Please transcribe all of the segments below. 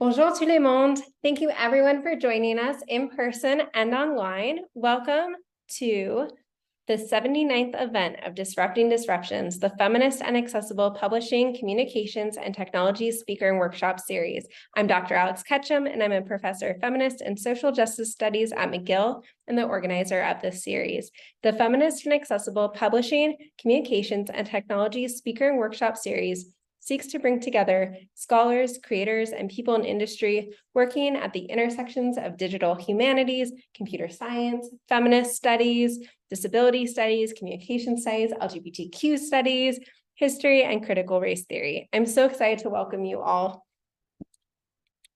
Bonjour tout le monde. Thank you everyone for joining us in person and online. Welcome to the 79th event of Disrupting Disruptions, the Feminist and Accessible Publishing, Communications, and Technology Speaker and Workshop Series. I'm Dr. Alex Ketchum, and I'm a professor of feminist and social justice studies at McGill and the organizer of this series. The Feminist and Accessible Publishing, Communications, and Technology Speaker and Workshop Series seeks to bring together scholars, creators, and people in industry working at the intersections of digital humanities, computer science, feminist studies, disability studies, communication studies, LGBTQ studies, history, and critical race theory. I'm so excited to welcome you all.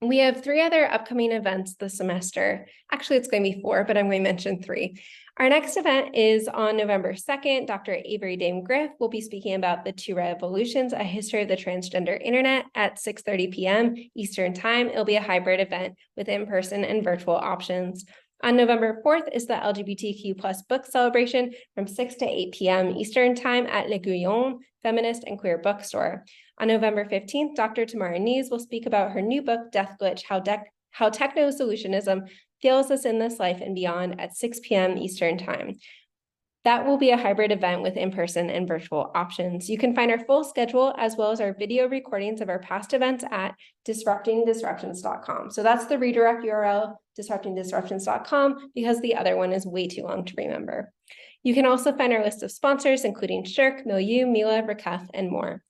We have 3 other upcoming events this semester. Actually, it's going to be 4, but I'm going to mention 3. Our next event is on November 2nd. Dr. Avery Dame Griff will be speaking about the 2 revolutions, a history of the transgender internet at 6:30 p.m. Eastern Time. It'll be a hybrid event with in-person and virtual options. On November 4th is the LGBTQ+ book celebration from 6 to 8 p.m. Eastern Time at Le Guyon Feminist and Queer Bookstore. On November 15th, Dr. Tamara Nees will speak about her new book, Death Glitch, How Techno-Solutionism Fails Us in This Life and Beyond at 6 p.m. Eastern Time. That will be a hybrid event with in-person and virtual options. You can find our full schedule as well as our video recordings of our past events at disruptingdisruptions.com. So that's the redirect URL, disruptingdisruptions.com, because the other one is way too long to remember. You can also find our list of sponsors, including Shirk, Milieu, Mila, Rakef, and more.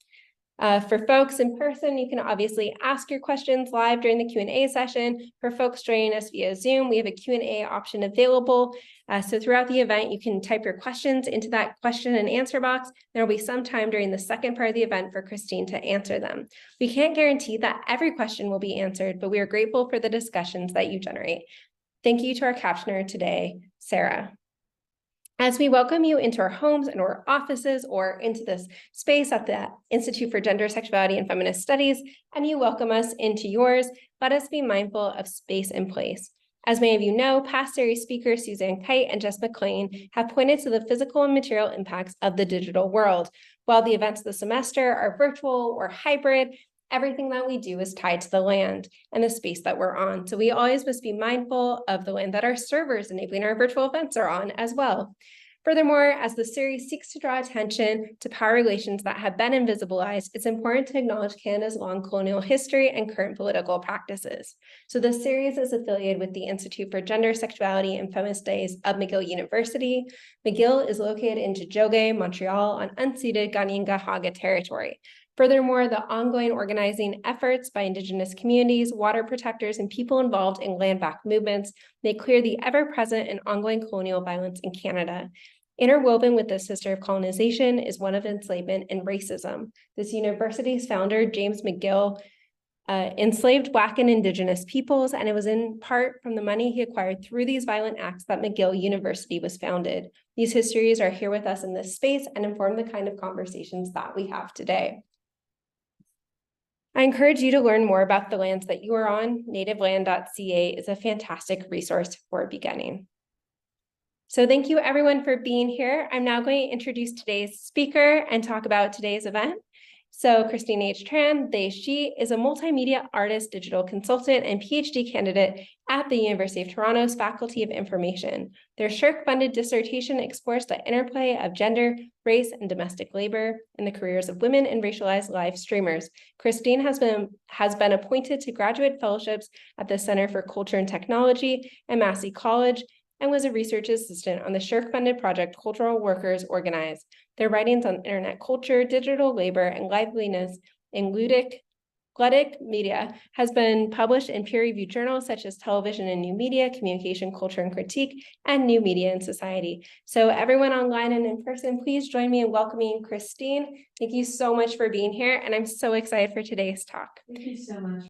For folks in person, you can obviously ask your questions live during the Q&A session. For folks joining us via Zoom, we have a Q&A option available. So throughout the event, you can type your questions into that question and answer box. There will be some time during the second part of the event for Christine to answer them. We can't guarantee that every question will be answered, but we are grateful for the discussions that you generate. Thank you to our captioner today, Sarah. As we welcome you into our homes and our offices or into this space at the Institute for Gender, Sexuality, and Feminist Studies, and you welcome us into yours, let us be mindful of space and place. As many of you know, past series speakers Suzanne Kite and Jess McLean have pointed to the physical and material impacts of the digital world. While the events of the semester are virtual or hybrid, everything that we do is tied to the land and the space that we're on. So we always must be mindful of the land that our servers enabling our virtual events are on as well. Furthermore, as the series seeks to draw attention to power relations that have been invisibilized, it's important to acknowledge Canada's long colonial history and current political practices. So this series is affiliated with the Institute for Gender, Sexuality, and Feminist Studies of McGill University. McGill is located in Tiohtià:ke, Montreal, on unceded Kanien'kehá:ka territory. Furthermore, the ongoing organizing efforts by Indigenous communities, water protectors, and people involved in land back movements make clear the ever-present and ongoing colonial violence in Canada. Interwoven with this history of colonization is one of enslavement and racism. This university's founder, James McGill, enslaved Black and Indigenous peoples, and it was in part from the money he acquired through these violent acts that McGill University was founded. These histories are here with us in this space and inform the kind of conversations that we have today. I encourage you to learn more about the lands that you are on. Nativeland.ca is a fantastic resource for beginning. So thank you everyone for being here. I'm now going to introduce today's speaker and talk about today's event. So Christine H. Tran, she is a multimedia artist, digital consultant, and PhD candidate at the University of Toronto's Faculty of Information. Their Shirk-funded dissertation explores the interplay of gender, race, and domestic labor in the careers of women and racialized live streamers. Christine has been appointed to graduate fellowships at the Center for Culture and Technology at Massey College, and was a research assistant on the Shirk-funded project Cultural Workers Organize. Their writings on internet culture, digital labor, and liveliness in ludic media has been published in peer-reviewed journals such as Television and New Media, Communication, Culture, and Critique, and New Media and Society. So everyone online and in person, please join me in welcoming Christine. Thank you so much for being here, and I'm so excited for today's talk. Thank you so much.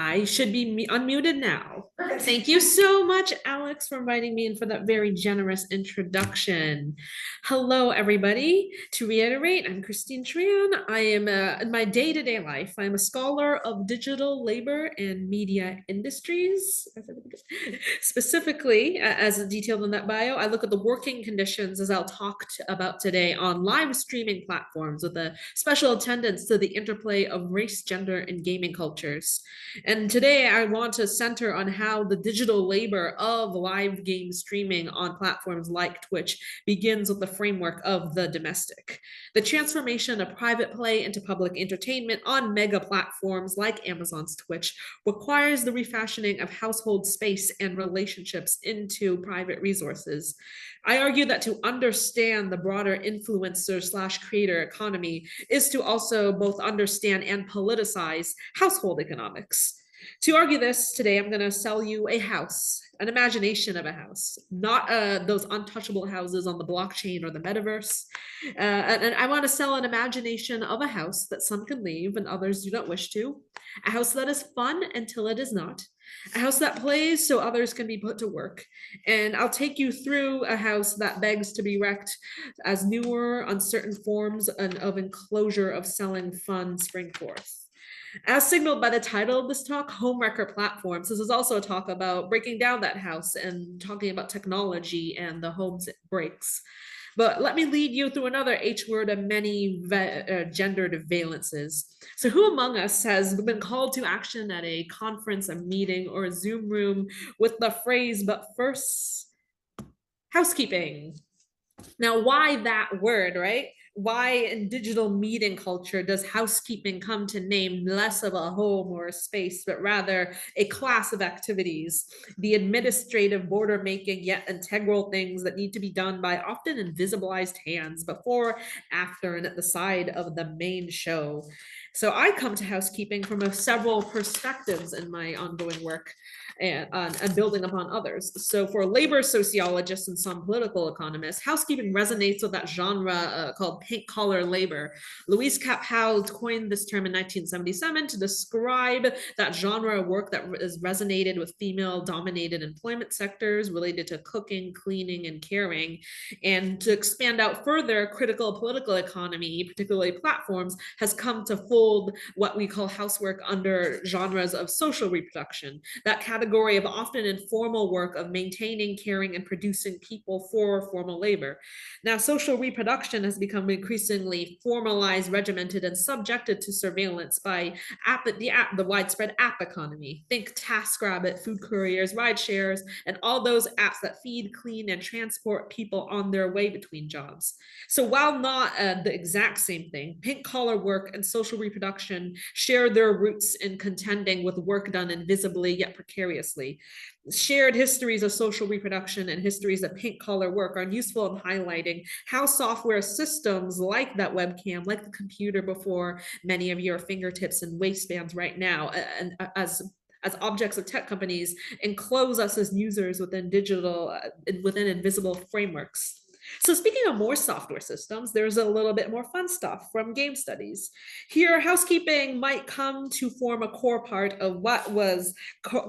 I should be unmuted now. Thank you so much, Alex, for inviting me and for that very generous introduction. Hello, everybody. To reiterate, I'm Christine Tran. I am in my day-to-day life, I'm a scholar of digital labor and media industries. Specifically, as detailed in that bio, I look at the working conditions, as I'll talk about today, on live streaming platforms with a special attendance to the interplay of race, gender, and gaming cultures. And today I want to center on how the digital labor of live game streaming on platforms like Twitch begins with the framework of the domestic. The transformation of private play into public entertainment on mega platforms like Amazon's Twitch requires the refashioning of household space and relationships into private resources. I argue that to understand the broader influencer slash creator economy is to also both understand and politicize household economics. To argue this today, I'm going to sell you a house, an imagination of a house, not those untouchable houses on the blockchain or the metaverse. And I want to sell an imagination of a house that some can leave and others do not wish to, a house that is fun until it is not, a house that plays so others can be put to work. And I'll take you through a house that begs to be wrecked as newer, uncertain forms of enclosure of selling fun spring forth. As signaled by the title of this talk, Homewrecker Platforms, this is also a talk about breaking down that house and talking about technology and the homes it breaks. But let me lead you through another H word of many gendered valences. So who among us has been called to action at a conference, a meeting, or a Zoom room with the phrase, but first, housekeeping? Now, why that word, right? Why in digital meeting culture does housekeeping come to name less of a home or a space, but rather a class of activities, the administrative border making yet integral things that need to be done by often invisibilized hands before, after, and at the side of the main show? So I come to housekeeping from several perspectives in my ongoing work and building upon others. So for labor sociologists and some political economists, housekeeping resonates with that genre called pink collar labor. Louise Capel coined this term in 1977 to describe that genre of work that is resonated with female dominated employment sectors related to cooking, cleaning, and caring. And to expand out further, critical political economy, particularly platforms, has come to fold what we call housework under genres of social reproduction, that category of often informal work of maintaining, caring, and producing people for formal labor. Now, social reproduction has become increasingly formalized, regimented, and subjected to surveillance by the widespread app economy. Think TaskRabbit, food couriers, ride shares, and all those apps that feed, clean, and transport people on their way between jobs. So while not the exact same thing, pink collar work and social reproduction share their roots in contending with work done invisibly yet precariously. Shared histories of social reproduction and histories of pink collar work are useful in highlighting how software systems like that webcam, like the computer before many of your fingertips and waistbands right now, and as objects of tech companies, enclose us as users within within invisible frameworks. So speaking of more software systems, there's a little bit more fun stuff from game studies. Here, housekeeping might come to form a core part of what was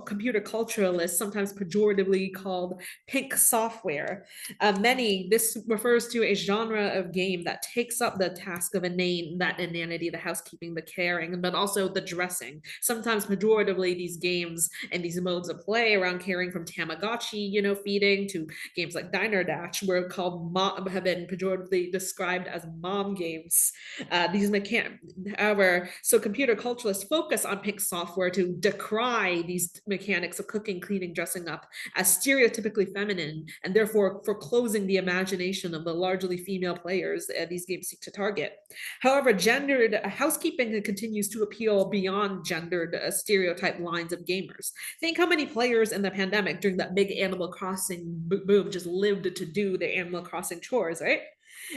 computer culturalists sometimes pejoratively called pink software. This refers to a genre of game that takes up the task of that inanity, the housekeeping, the caring, but also the dressing. Sometimes pejoratively, these games and these modes of play around caring, from Tamagotchi, feeding, to games like Diner Dash were called have been pejoratively described as mom games. However, so computer culturalists focus on pink software to decry these mechanics of cooking, cleaning, dressing up as stereotypically feminine, and therefore foreclosing the imagination of the largely female players these games seek to target. However, gendered housekeeping continues to appeal beyond gendered stereotype lines of gamers. Think how many players in the pandemic during that big Animal Crossing boom just lived to do the Animal Crossing chores, right?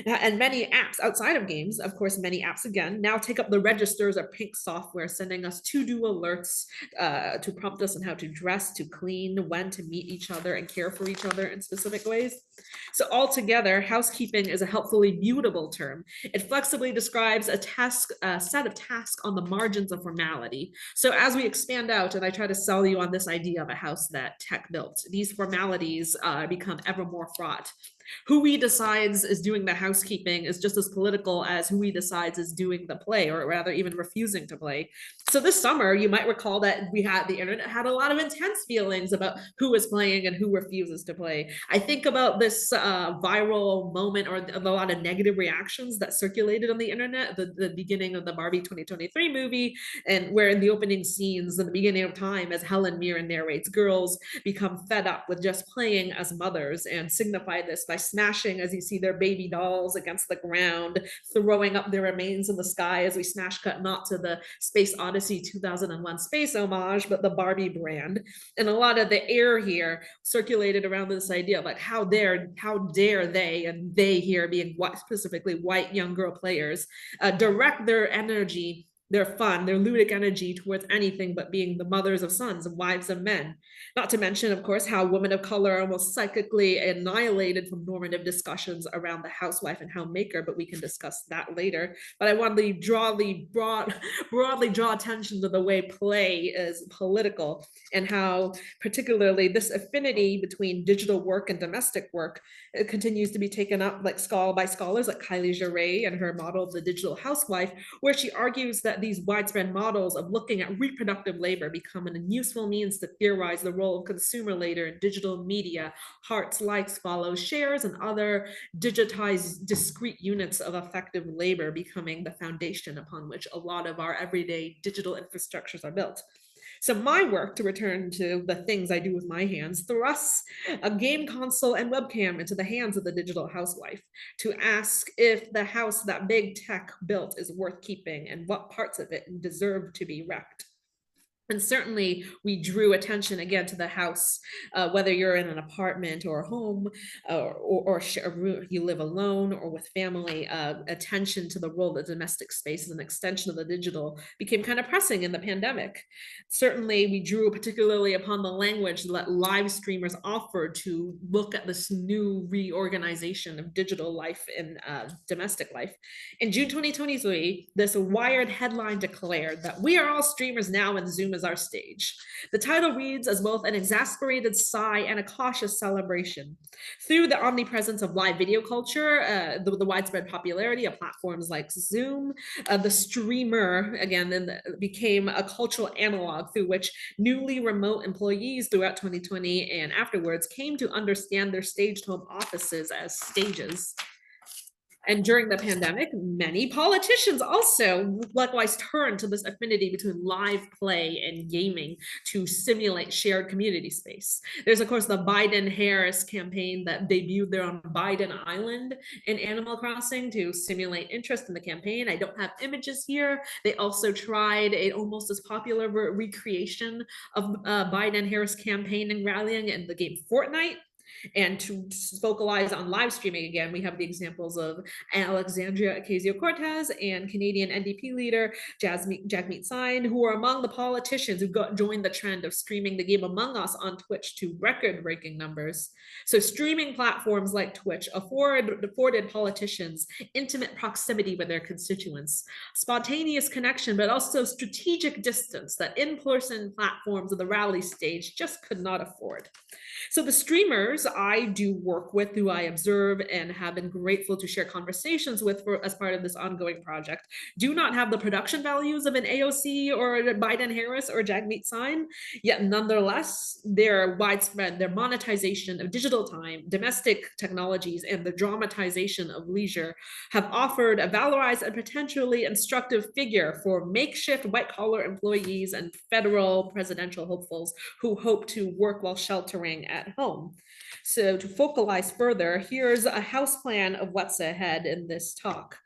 And many apps outside of games, of course, many apps again, now take up the registers of pink software, sending us to-do alerts to prompt us on how to dress, to clean, when to meet each other and care for each other in specific ways. So altogether, housekeeping is a helpfully mutable term. It flexibly describes a set of tasks on the margins of formality. So as we expand out, and I try to sell you on this idea of a house that tech built, these formalities become ever more fraught. Who we decides is doing the housekeeping is just as political as who we decides is doing the play, or rather even refusing to play. So this summer, you might recall that the internet had a lot of intense feelings about who is playing and who refuses to play. I think about this viral moment, or a lot of negative reactions that circulated on the internet, the beginning of the Barbie 2023 movie, and where in the opening scenes in the beginning of time, as Helen Mirren narrates, girls become fed up with just playing as mothers and signify this by smashing, as you see, their baby dolls against the ground, throwing up their remains in the sky, as we smash cut not to the Space Odyssey 2001 space homage, but the Barbie brand. And a lot of the air here circulated around this idea of like, how dare they, and they here being specifically white young girl players, direct their energy, their fun, their ludic energy towards anything but being the mothers of sons and wives of men. Not to mention, of course, how women of color are almost psychically annihilated from normative discussions around the housewife and homemaker, but we can discuss that later. But I want to broadly draw attention to the way play is political, and how particularly this affinity between digital work and domestic work continues to be taken up by scholars like Kylie Jarret and her model of the digital housewife, where she argues that these widespread models of looking at reproductive labor become an useful means to theorize the role of consumer labor in digital media, hearts, likes, follows, shares, and other digitized discrete units of effective labor becoming the foundation upon which a lot of our everyday digital infrastructures are built. So my work, to return to the things I do with my hands, thrusts a game console and webcam into the hands of the digital housewife to ask if the house that big tech built is worth keeping and what parts of it deserve to be wrecked. And certainly we drew attention again to the house, whether you're in an apartment or a home, or you live alone or with family. Attention to the role that domestic space as an extension of the digital became kind of pressing in the pandemic. Certainly we drew particularly upon the language that live streamers offered to look at this new reorganization of digital life and domestic life. In June 2023, this Wired headline declared that we are all streamers now and Zoom is our stage. The title reads as both an exasperated sigh and a cautious celebration. Through the omnipresence of live video culture, the widespread popularity of platforms like Zoom, the streamer, again, then became a cultural analog through which newly remote employees throughout 2020 and afterwards came to understand their staged home offices as stages. And during the pandemic, many politicians also likewise turned to this affinity between live play and gaming to simulate shared community space. There's, of course, the Biden-Harris campaign that debuted their own Biden Island in Animal Crossing to simulate interest in the campaign. I don't have images here. They also tried a almost as popular recreation of Biden-Harris campaign and rallying in the game Fortnite. And to focalize on live streaming again, we have the examples of Alexandria Ocasio-Cortez and Canadian NDP leader Jagmeet Singh, who are among the politicians who joined the trend of streaming the game Among Us on Twitch to record-breaking numbers. So streaming platforms like Twitch afforded politicians intimate proximity with their constituents, spontaneous connection, but also strategic distance that in-person platforms of the rally stage just could not afford. So the streamers I do work with, who I observe and have been grateful to share conversations with as part of this ongoing project, do not have the production values of an AOC or Biden-Harris or Jagmeet Singh, yet nonetheless, their monetization of digital time, domestic technologies, and the dramatization of leisure have offered a valorized and potentially instructive figure for makeshift white-collar employees and federal presidential hopefuls who hope to work while sheltering at home. So to focalize further, here's a house plan of what's ahead in this talk.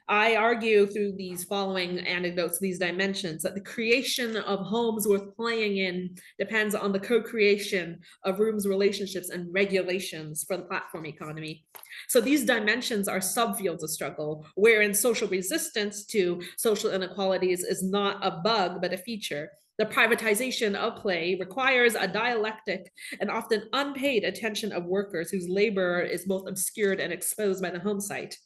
I argue through these following anecdotes, these dimensions, that the creation of homes worth playing in depends on the co-creation of rooms, relationships, and regulations for the platform economy. So these dimensions are subfields of struggle, wherein social resistance to social inequalities is not a bug, but a feature. The privatization of play requires a dialectic and often unpaid attention of workers whose labor is both obscured and exposed by the home site.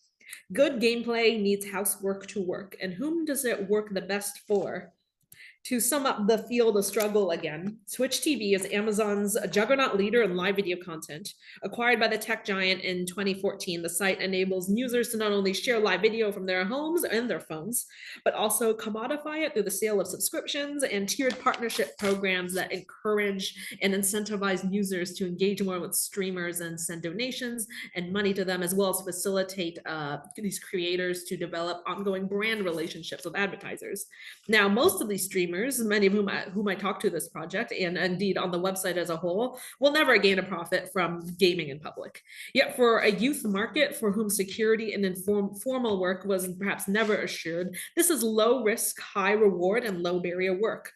Good gameplay needs housework to work, and whom does it work the best for? To sum up the field of struggle again, Twitch TV is Amazon's juggernaut leader in live video content. Acquired by the tech giant in 2014, the site enables users to not only share live video from their homes and their phones, but also commodify it through the sale of subscriptions and tiered partnership programs that encourage and incentivize users to engage more with streamers and send donations and money to them, as well as facilitate these creators to develop ongoing brand relationships with advertisers. Now, most of these streamers, many of whom I talked to this project, and indeed on the website as a whole, will never gain a profit from gaming in public. Yet for a youth market for whom security and informal work was perhaps never assured, this is low risk, high reward, and low barrier work.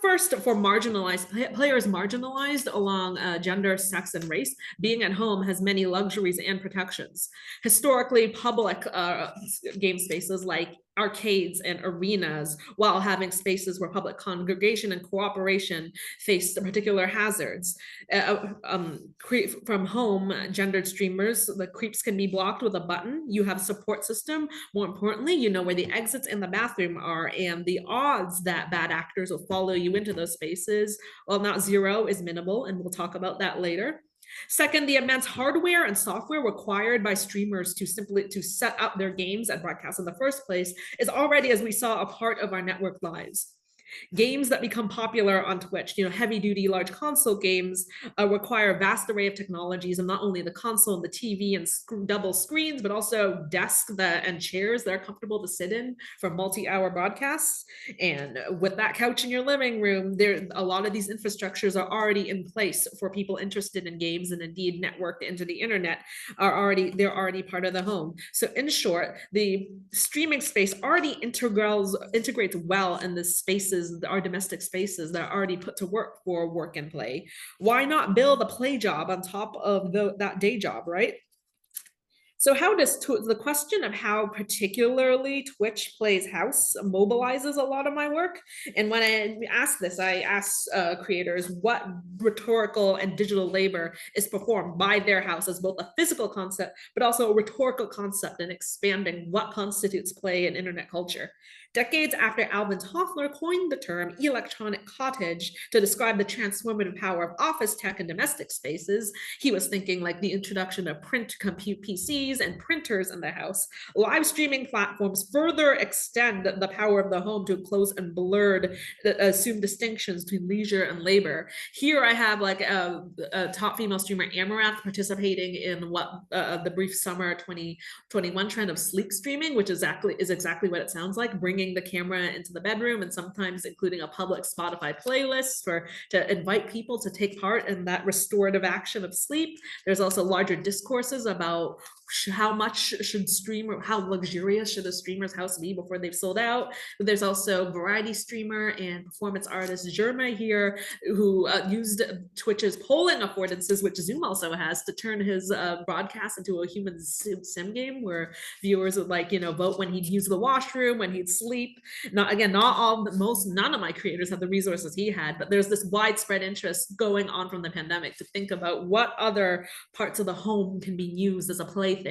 First, for marginalized players marginalized along gender, sex, and race, being at home has many luxuries and protections. Historically, public game spaces like arcades and arenas, while having spaces where public congregation and cooperation face particular hazards. From home, gendered streamers, the creeps can be blocked with a button. You have a support system. More importantly, you know where the exits and the bathroom are, and the odds that bad actors will follow you into those spaces, while not zero, is minimal, and we'll talk about that later. Second, the immense hardware and software required by streamers to set up their games and broadcast in the first place is already, as we saw, a part of our network lives. Games that become popular on Twitch, heavy duty, large console games require a vast array of technologies, and not only the console and the TV and double screens, but also desks and chairs that are comfortable to sit in for multi-hour broadcasts. And with that couch in your living room, a lot of these infrastructures are already in place for people interested in games, and indeed networked into the internet they're already part of the home. So in short, the streaming space already integrates well in the spaces, our domestic spaces that are already put to work for work and play. Why not build a play job on top of that day job, right? So how does the question of how particularly Twitch plays house mobilizes a lot of my work? And when I ask this, I ask creators what rhetorical and digital labor is performed by their house as both a physical concept, but also a rhetorical concept in expanding what constitutes play in internet culture. Decades after Alvin Toffler coined the term electronic cottage to describe the transformative power of office tech and domestic spaces, he was thinking like the introduction of print compute PCs and printers in the house. Live streaming platforms further extend the power of the home to close and blurred assumed distinctions between leisure and labor. Here I have like a top female streamer, Amaranth, participating in what the brief summer 2021 trend of sleep streaming, which is exactly what it sounds like, bringing the camera into the bedroom and sometimes including a public Spotify playlist to invite people to take part in that restorative action of sleep. There's also larger discourses about how luxurious should a streamer's house be before they've sold out. But there's also variety streamer and performance artist Jerma here, who used Twitch's polling affordances, which Zoom also has, to turn his broadcast into a human sim game where viewers would vote when he'd use the washroom, when he'd sleep. None of my creators have the resources he had, but there's this widespread interest going on from the pandemic to think about what other parts of the home can be used as a plaything.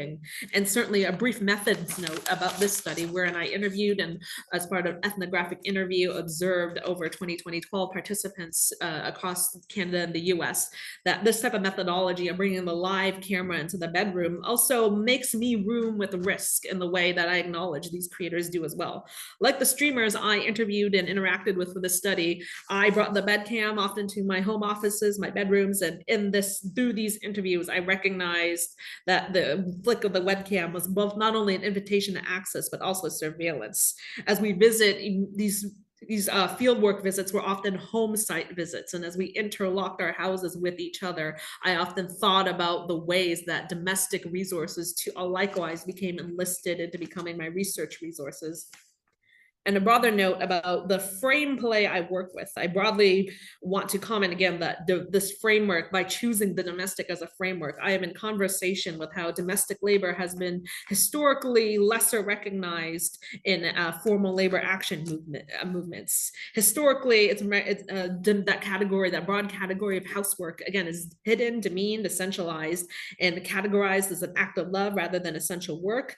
And certainly a brief methods note about this study, wherein I interviewed and as part of ethnographic interview observed over 2012 participants across Canada and the US, that this type of methodology of bringing the live camera into the bedroom also makes me room with risk in the way that I acknowledge these creators do as well. Like the streamers I interviewed and interacted with for this study, I brought the bedcam often to my home offices, my bedrooms, and through these interviews, I recognized that the flick of the webcam was both not only an invitation to access, but also surveillance. As we visit these these fieldwork visits were often home site visits. And as we interlocked our houses with each other, I often thought about the ways that domestic resources likewise became enlisted into becoming my research resources. And a broader note about the frame play I work with. I broadly want to comment again that this framework, by choosing the domestic as a framework, I am in conversation with how domestic labor has been historically lesser recognized in formal labor action movements. Historically, it's that category, that broad category of housework, again, is hidden, demeaned, essentialized, and categorized as an act of love rather than essential work.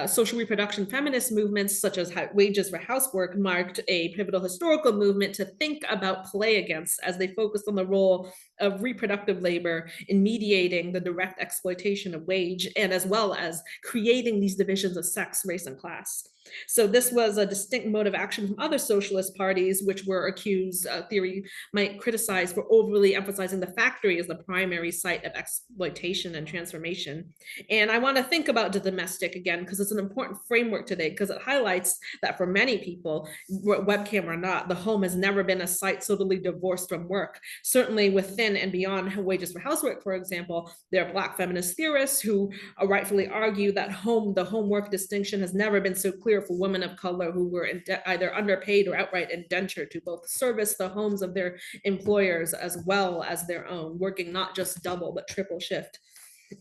Social reproduction feminist movements such as wages for housework marked a pivotal historical movement to think about play against, as they focused on the role of reproductive labor in mediating the direct exploitation of wage, and as well as creating these divisions of sex, race, and class. So this was a distinct mode of action from other socialist parties, which were accused, theory might criticize, for overly emphasizing the factory as the primary site of exploitation and transformation. And I want to think about the domestic again, because it's an important framework today, because it highlights that for many people, webcam or not, the home has never been a site totally divorced from work. Certainly within and beyond wages for housework, for example, there are Black feminist theorists who rightfully argue that the home work distinction has never been so clear for women of color who were either underpaid or outright indentured to both service the homes of their employers as well as their own, working not just double but triple shift.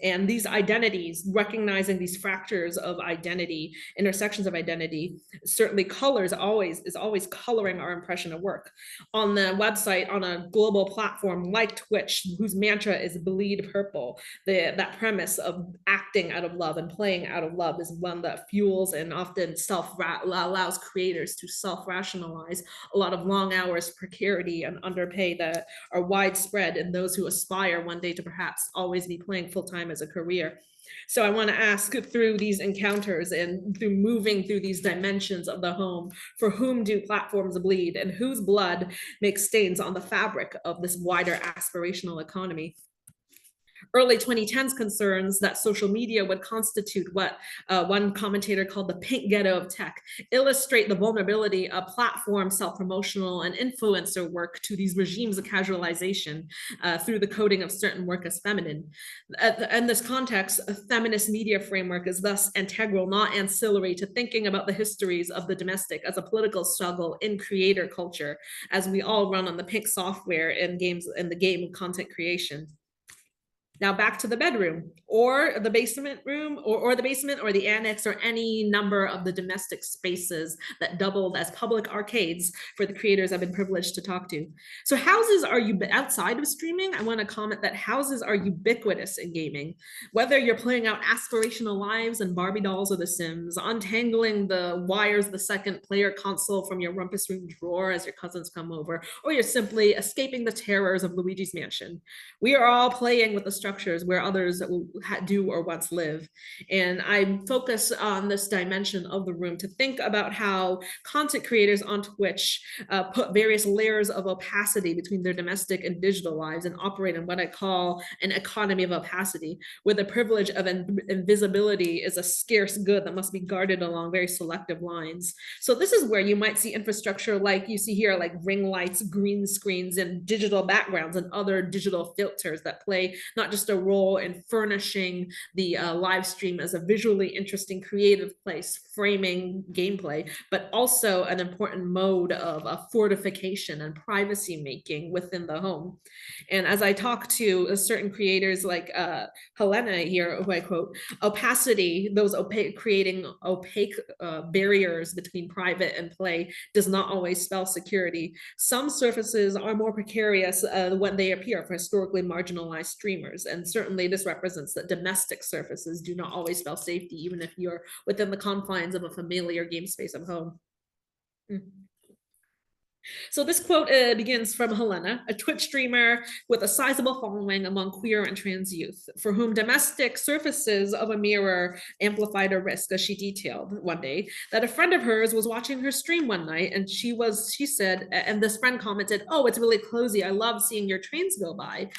And these identities, recognizing these fractures of identity, intersections of identity, certainly is always coloring our impression of work. On the website, on a global platform like Twitch, whose mantra is bleed purple, that premise of acting out of love and playing out of love is one that fuels and often allows creators to self-rationalize a lot of long hours, precarity, and underpay that are widespread in those who aspire one day to perhaps always be playing full-time as a career. So I want to ask, through these encounters and through moving through these dimensions of the home, for whom do platforms bleed, and whose blood makes stains on the fabric of this wider aspirational economy? Early 2010s concerns that social media would constitute what one commentator called the pink ghetto of tech illustrate the vulnerability of platform self-promotional and influencer work to these regimes of casualization through the coding of certain work as feminine. In this context, a feminist media framework is thus integral, not ancillary, to thinking about the histories of the domestic as a political struggle in creator culture, as we all run on the pink software in games, in the game of content creation. Now back to the bedroom or the basement room or the basement or the annex or any number of the domestic spaces that doubled as public arcades for the creators I've been privileged to talk to. So houses are outside of streaming. I want to comment that houses are ubiquitous in gaming. Whether you're playing out aspirational lives and Barbie dolls or The Sims, untangling the wires of the second player console from your rumpus room drawer as your cousins come over, or you're simply escaping the terrors of Luigi's Mansion. We are all playing with the structures where others do or once live. And I focus on this dimension of the room to think about how content creators on Twitch put various layers of opacity between their domestic and digital lives and operate in what I call an economy of opacity, where the privilege of invisibility is a scarce good that must be guarded along very selective lines. So this is where you might see infrastructure like you see here, like ring lights, green screens, and digital backgrounds and other digital filters that play not just a role in furnishing the live stream as a visually interesting, creative place, framing gameplay, but also an important mode of fortification and privacy making within the home. And as I talk to certain creators like Helena here, who I quote, opacity, those creating opaque barriers between private and play does not always spell security. Some surfaces are more precarious when they appear for historically marginalized streamers. And certainly this represents that domestic surfaces do not always spell safety, even if you're within the confines of a familiar game space of home. So this quote begins from Helena, a Twitch streamer with a sizable following among queer and trans youth, for whom domestic surfaces of a mirror amplified a risk, as she detailed one day, that a friend of hers was watching her stream one night, and she said, and this friend commented, "Oh, it's really cozy. I love seeing your trains go by."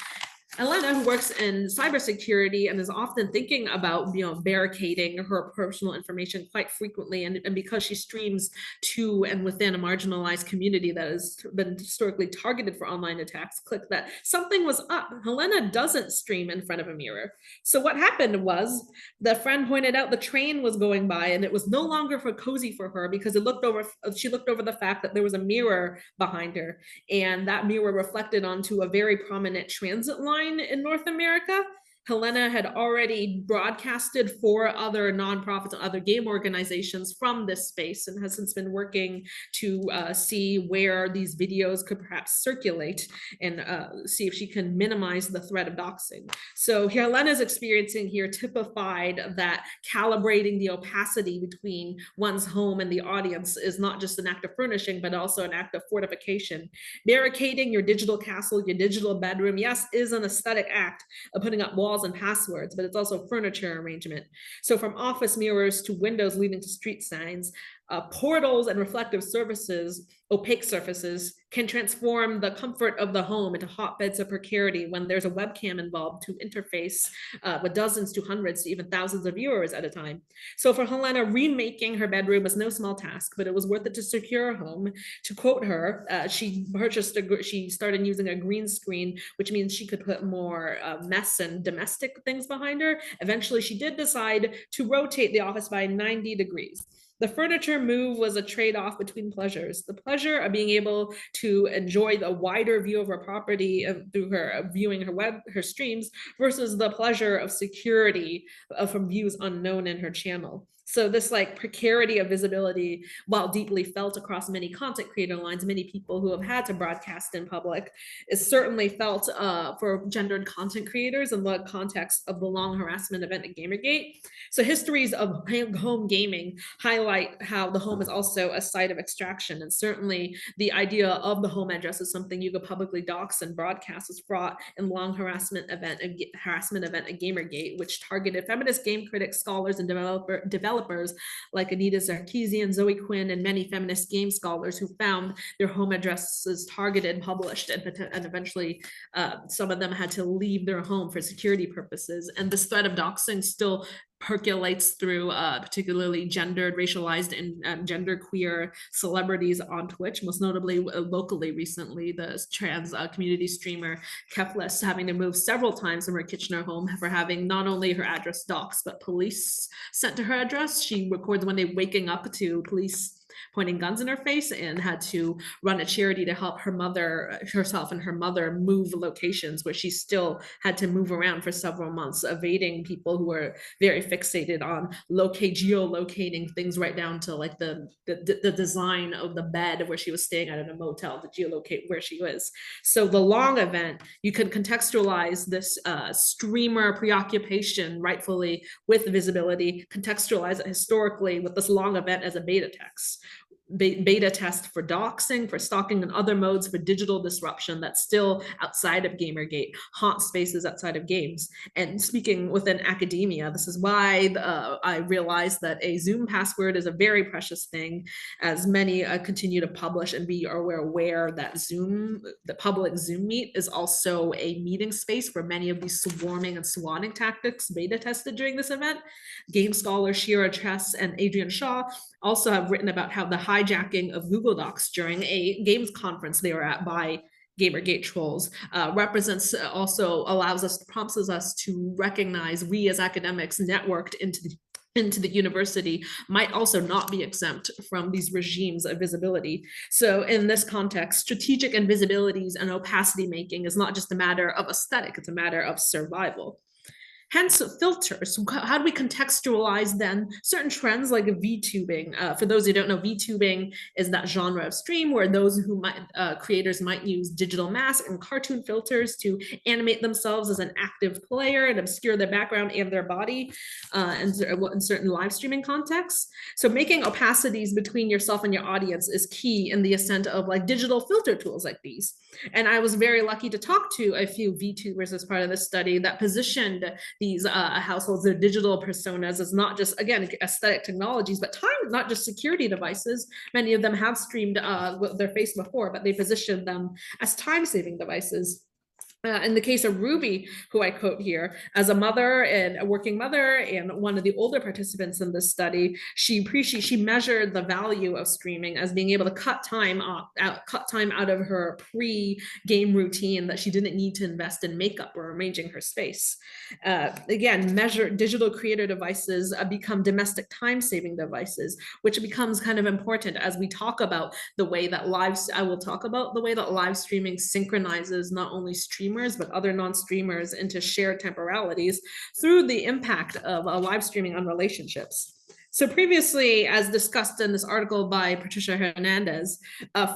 Elena, who works in cybersecurity and is often thinking about, barricading her personal information quite frequently, and because she streams to and within a marginalized community that has been historically targeted for online attacks, clicked that something was up. Helena doesn't stream in front of a mirror. So what happened was the friend pointed out the train was going by, and it was no longer for cozy for her because she looked over the fact that there was a mirror behind her, and that mirror reflected onto a very prominent transit line in North America. Helena had already broadcasted for other nonprofits and other game organizations from this space, and has since been working to see where these videos could perhaps circulate, and see if she can minimize the threat of doxing. So Helena's experiencing here typified that calibrating the opacity between one's home and the audience is not just an act of furnishing, but also an act of fortification. Barricading your digital castle, your digital bedroom, yes, is an aesthetic act of putting up walls and passwords, but it's also furniture arrangement. So from office mirrors to windows leading to street signs, portals and reflective surfaces, opaque surfaces, can transform the comfort of the home into hotbeds of precarity when there's a webcam involved to interface with dozens to hundreds to even thousands of viewers at a time. So for Helena, remaking her bedroom was no small task, but it was worth it to secure her home. To quote her, she started using a green screen, which means she could put more mess and domestic things behind her. Eventually, she did decide to rotate the office by 90 degrees. The furniture move was a trade-off between pleasures. The pleasure of being able to enjoy the wider view of her property through her viewing her streams, versus the pleasure of security from views unknown in her channel. So this like precarity of visibility, while deeply felt across many content creator lines, many people who have had to broadcast in public, is certainly felt for gendered content creators in the context of the long harassment event at Gamergate. So histories of home gaming highlight how the home is also a site of extraction, and certainly the idea of the home address is something you could publicly dox and broadcast was fraught in long harassment event at Gamergate, which targeted feminist game critics, scholars, and developers like Anita Sarkeesian, Zoe Quinn, and many feminist game scholars who found their home addresses targeted, published, and eventually some of them had to leave their home for security purposes. And this threat of doxing still percolates through particularly gendered, racialized, and genderqueer celebrities on Twitch, most notably locally recently, the trans community streamer Keflis having to move several times from her Kitchener home for having not only her address doxed, but police sent to her address. She records one day waking up to police pointing guns in her face, and had to run a charity to help herself and her mother move locations where she still had to move around for several months, evading people who were very fixated on geolocating things, right down to like the design of the bed where she was staying at in a motel to geolocate where she was. So the long event, you can contextualize this streamer preoccupation rightfully with visibility, contextualize it historically with this long event as a beta test for doxing, for stalking, and other modes for digital disruption that's still outside of Gamergate, haunt spaces outside of games. And speaking within academia, this is why I realized that a Zoom password is a very precious thing, as many continue to publish and be aware that the public Zoom meet is also a meeting space for many of these swarming and swatting tactics beta tested during this event. Game scholar Shira Tress and Adrian Shaw also have written about how the hijacking of Google Docs during a games conference they were at by Gamergate trolls prompts us to recognize we as academics networked into the university might also not be exempt from these regimes of visibility. So in this context, strategic invisibilities and opacity making is not just a matter of aesthetic, it's a matter of survival. Hence, filters. How do we contextualize then certain trends like VTubing? For those who don't know, VTubing is that genre of stream where creators might use digital mask and cartoon filters to animate themselves as an active player and obscure their background and their body in certain live streaming contexts. So making opacities between yourself and your audience is key in the ascent of like digital filter tools like these. And I was very lucky to talk to a few VTubers as part of this study that positioned these households, their digital personas, as not just, again, aesthetic technologies, but not just security devices. Many of them have streamed their face before, but they positioned them as time-saving devices. In the case of Ruby, who I quote here, as a mother and a working mother and one of the older participants in this study, she measured the value of streaming as being able to cut time out of her pre-game routine that she didn't need to invest in makeup or arranging her space. Again, digital creator devices become domestic time-saving devices, which becomes kind of important as we talk about the way that I will talk about the way that live streaming synchronizes not only streamers but other non-streamers into shared temporalities through the impact of live streaming on relationships. So previously, as discussed in this article by Patricia Hernandez,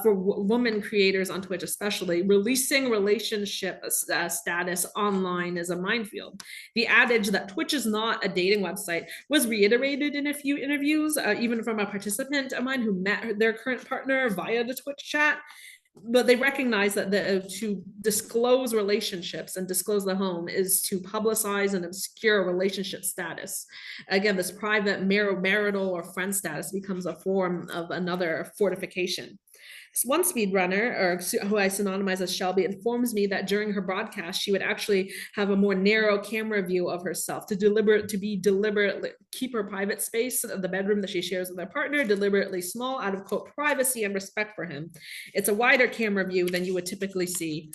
for women creators on Twitch especially, releasing relationship status online is a minefield. The adage that Twitch is not a dating website was reiterated in a few interviews, even from a participant of mine who met their current partner via the Twitch chat. But they recognize that to disclose relationships and disclose the home is to publicize and obscure relationship status. Again, this private marital or friend status becomes a form of another fortification. One speedrunner, or who I synonymize as Shelby, informs me that during her broadcast, she would actually have a more narrow camera view of herself to deliberately keep her private space of the bedroom that she shares with her partner deliberately small out of quote privacy and respect for him. It's a wider camera view than you would typically see.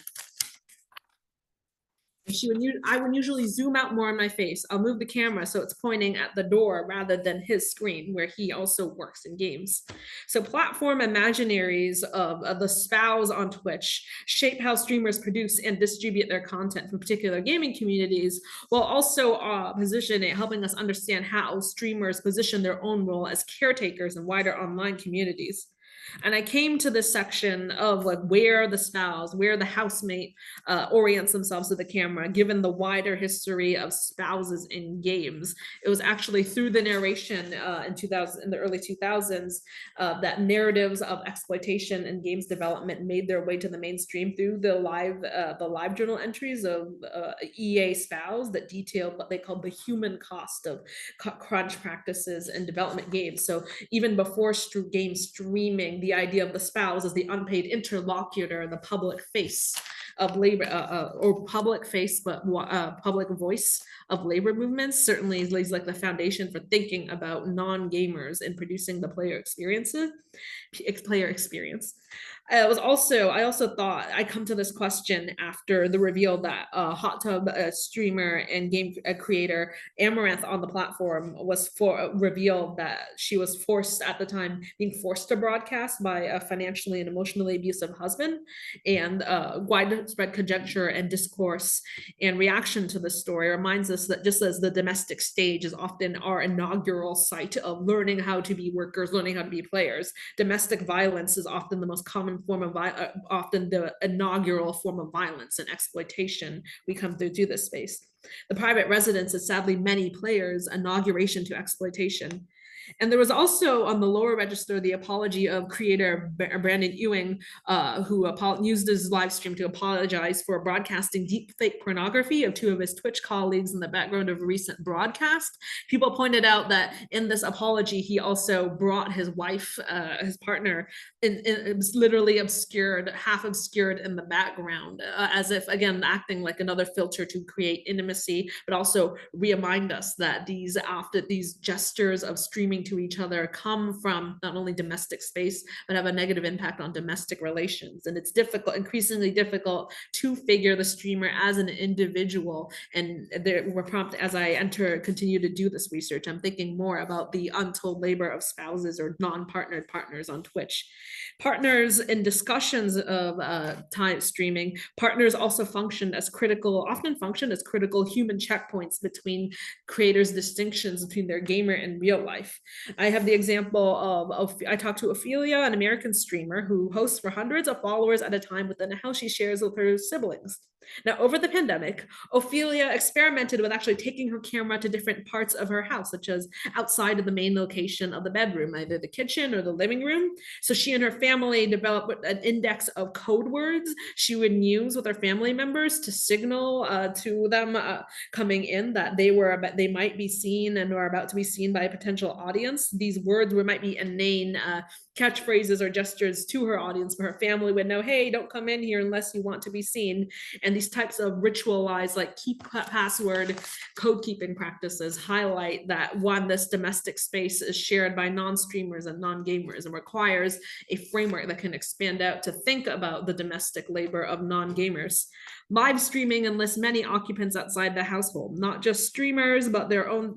I would usually zoom out more on my face. I'll move the camera so it's pointing at the door rather than his screen where he also works in games. So platform imaginaries of the spouse on Twitch shape how streamers produce and distribute their content from particular gaming communities, while also helping us understand how streamers position their own role as caretakers in wider online communities. And I came to this section of like where the housemate orients themselves to the camera, given the wider history of spouses in games. It was actually through the narration in the early 2000s that narratives of exploitation and games development made their way to the mainstream through the live journal entries of EA spouse that detailed what they called the human cost of crunch practices and development games. So even before game streaming, the idea of the spouse as the unpaid interlocutor, the public face of labor, or public face, but public voice of labor movements certainly lays like the foundation for thinking about non-gamers and producing the player experience. I also thought I come to this question after the reveal that hot tub streamer and game creator Amaranth on the platform was revealed that she was being forced to broadcast by a financially and emotionally abusive husband, and widespread conjecture and discourse and reaction to this story reminds us that just as the domestic stage is often our inaugural site of learning how to be workers, learning how to be players, domestic violence is often the most common form of often the inaugural form of violence and exploitation we come through to this space. The private residence is sadly many players' inauguration to exploitation. And there was also on the lower register the apology of creator Brandon Ewing, who used his live stream to apologize for broadcasting deep fake pornography of two of his Twitch colleagues in the background of a recent broadcast. People pointed out that in this apology, he also brought his wife, his partner, it was literally half obscured in the background, as if, again, acting like another filter to create intimacy, but also remind us that these gestures of streaming to each other come from not only domestic space, but have a negative impact on domestic relations. And it's increasingly difficult to figure the streamer as an individual. And we're prompted, as I continue to do this research, I'm thinking more about the untold labor of spouses or non-partnered partners on Twitch. Partners in discussions of time streaming, partners also often function as critical human checkpoints between creators' distinctions between their gamer and real life. I have the example of I talked to Ophelia, an American streamer who hosts for hundreds of followers at a time within a house she shares with her siblings. Now, over the pandemic, Ophelia experimented with actually taking her camera to different parts of her house, such as outside of the main location of the bedroom, either the kitchen or the living room. So she and her family developed an index of code words she would use with her family members to signal to them coming in that they might be seen and are about to be seen by a potential audience. These words might be inane catchphrases or gestures to her audience, but her family would know, hey, don't come in here unless you want to be seen. And these types of ritualized, like keep password code keeping practices highlight that, one, this domestic space is shared by non-streamers and non-gamers and requires a framework that can expand out to think about the domestic labor of non-gamers. Live streaming enlists many occupants outside the household, not just streamers, but their own,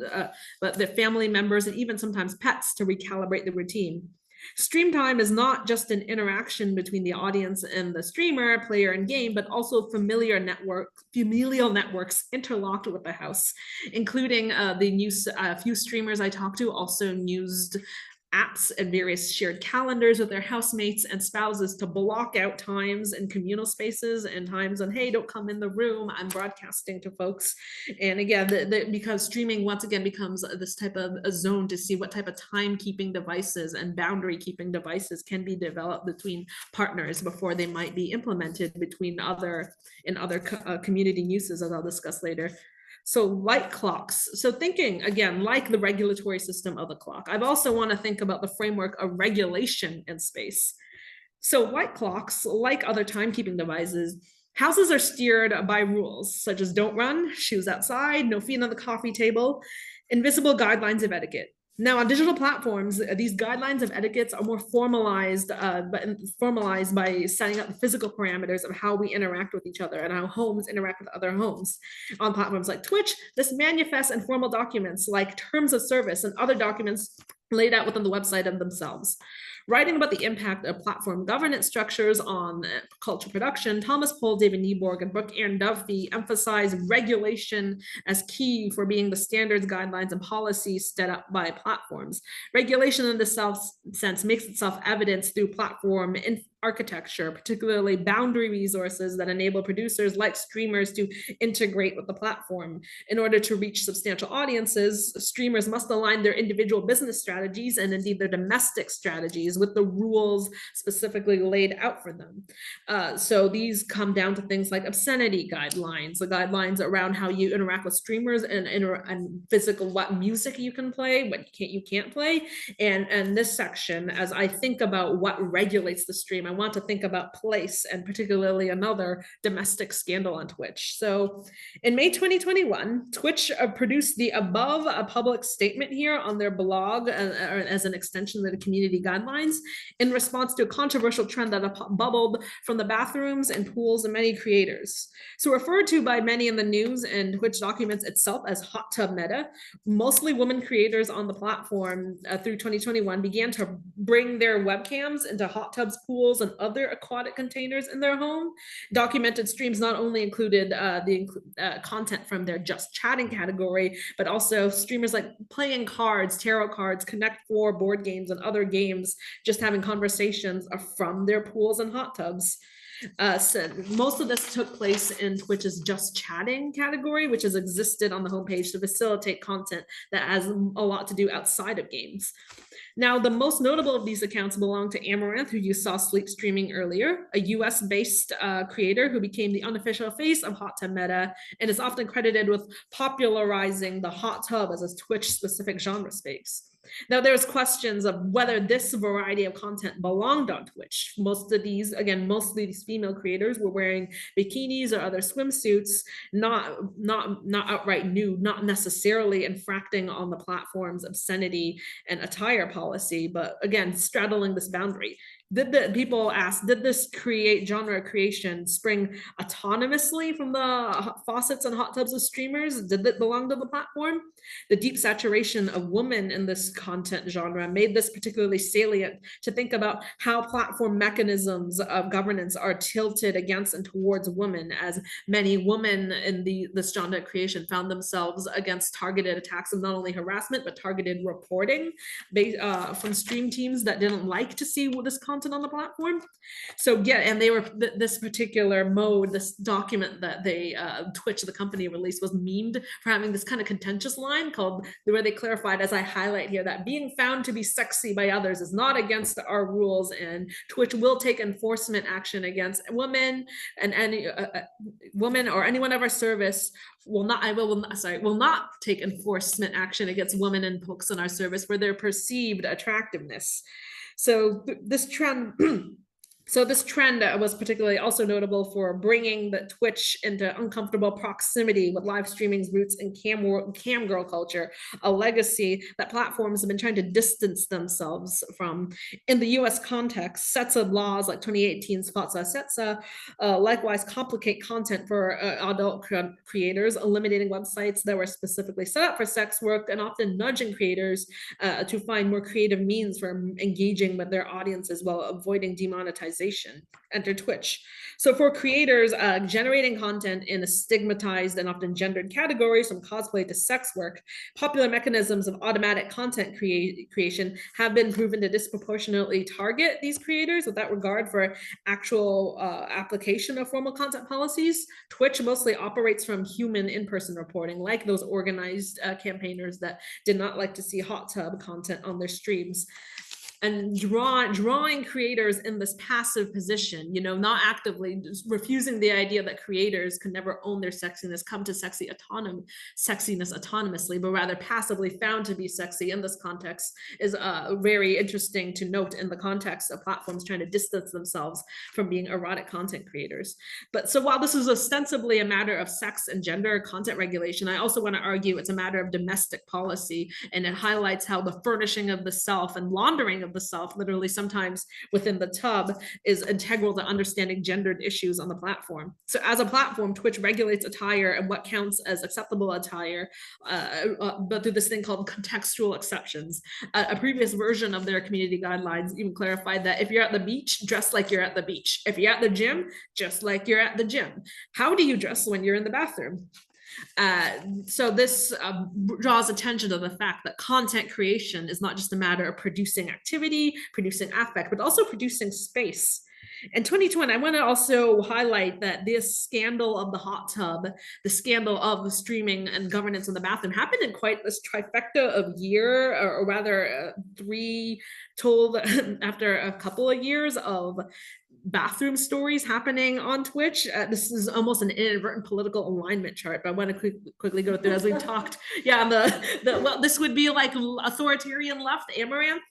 but their family members and even sometimes pets to recalibrate the routine. Stream time is not just an interaction between the audience and the streamer, player, and game, but also familial networks interlocked with the house, including the few streamers I talked to also used apps and various shared calendars with their housemates and spouses to block out times in communal spaces and times when, hey, don't come in the room, I'm broadcasting to folks. And again, because streaming once again becomes this type of a zone to see what type of timekeeping devices and boundary keeping devices can be developed between partners before they might be implemented between other community uses, as I'll discuss later. So like clocks, so thinking again, like the regulatory system of the clock, I've also want to think about the framework of regulation in space. So white clocks, like other timekeeping devices, houses are steered by rules such as don't run, shoes outside, no feet on the coffee table, invisible guidelines of etiquette. Now on digital platforms, these guidelines of etiquettes are more formalized by setting up the physical parameters of how we interact with each other and how homes interact with other homes. On platforms like Twitch, this manifests in formal documents like terms of service and other documents laid out within the website of themselves. Writing about the impact of platform governance structures on culture production, Thomas Pohl, David Nieborg, and Brooke Aaron Duffy emphasize regulation as key for being the standards, guidelines, and policies set up by platforms. Regulation in this sense makes itself evidenced through platform architecture, particularly boundary resources that enable producers like streamers to integrate with the platform. In order to reach substantial audiences, streamers must align their individual business strategies and indeed their domestic strategies with the rules specifically laid out for them. So these come down to things like obscenity guidelines, the guidelines around how you interact with streamers and physical, what music you can play, what you can't play. And this section, as I think about what regulates the stream, I want to think about place and particularly another domestic scandal on Twitch. So in May 2021, Twitch produced the above a public statement here on their blog as an extension of the community guidelines in response to a controversial trend that bubbled from the bathrooms and pools of many creators. So referred to by many in the news, and Twitch documents itself as hot tub meta, mostly women creators on the platform through 2021 began to bring their webcams into hot tubs, pools, and other aquatic containers in their home. Documented streams not only included the content from their just chatting category, but also streamers like playing cards, tarot cards, Connect 4 board games, and other games, just having conversations from their pools and hot tubs. So most of this took place in Twitch's just chatting category, which has existed on the homepage to facilitate content that has a lot to do outside of games. Now, the most notable of these accounts belong to Amaranth, who you saw sleep streaming earlier, a US-based creator who became the unofficial face of hot tub meta and is often credited with popularizing the hot tub as a Twitch-specific genre space. Now, there's questions of whether this variety of content belonged on Twitch. Mostly these female creators were wearing bikinis or other swimsuits, not outright nude, not necessarily infracting on the platform's obscenity and attire policy, but again, straddling this boundary. People ask, did this genre creation spring autonomously from the faucets and hot tubs of streamers? Did it belong to the platform? The deep saturation of women in this content genre made this particularly salient to think about how platform mechanisms of governance are tilted against and towards women, as many women in this genre creation found themselves against targeted attacks of not only harassment, but targeted reporting from stream teams that didn't like to see this content on the platform. So yeah, and they were this particular mode, this document that they Twitch, the company, released was memed for having this kind of contentious line called, where they clarified, as I highlight here, that being found to be sexy by others is not against our rules, and Twitch will take enforcement action against women and any woman or anyone of our service will not take enforcement action against women and folks in our service for their perceived attractiveness. So this trend So this trend was particularly also notable for bringing the Twitch into uncomfortable proximity with live streaming's roots in cam girl culture, a legacy that platforms have been trying to distance themselves from. In the US context, sets of laws like 2018 Spotza Setsa likewise complicate content for adult creators, eliminating websites that were specifically set up for sex work and often nudging creators to find more creative means for engaging with their audiences while avoiding demonetization. Enter Twitch. So for creators, generating content in a stigmatized and often gendered categories, from cosplay to sex work, popular mechanisms of automatic content creation have been proven to disproportionately target these creators without regard for actual application of formal content policies. Twitch mostly operates from human in-person reporting, like those organized campaigners that did not like to see hot tub content on their streams, and drawing creators in this passive position, not actively, just refusing the idea that creators can never own their sexiness, come to sexiness autonomously, but rather passively found to be sexy in this context, is very interesting to note in the context of platforms trying to distance themselves from being erotic content creators. But so while this is ostensibly a matter of sex and gender content regulation, I also want to argue it's a matter of domestic policy, and it highlights how the furnishing of the self and laundering of the self, literally sometimes within the tub, is integral to understanding gendered issues on the platform. So as a platform, Twitch regulates attire and what counts as acceptable attire, but through this thing called contextual exceptions. A previous version of their community guidelines even clarified that if you're at the beach, dress like you're at the beach. If you're at the gym, just like you're at the gym. How do you dress when you're in the bathroom? So this draws attention to the fact that content creation is not just a matter of producing activity, producing affect, but also producing space. In 2020, I want to also highlight that this scandal of the hot tub, the scandal of the streaming and governance in the bathroom, happened in quite this trifecta of year, or rather three told after a couple of years of bathroom stories happening on Twitch. This is almost an inadvertent political alignment chart, but I want to quickly go through as we talked. Yeah, well, this would be like authoritarian left Amaranth,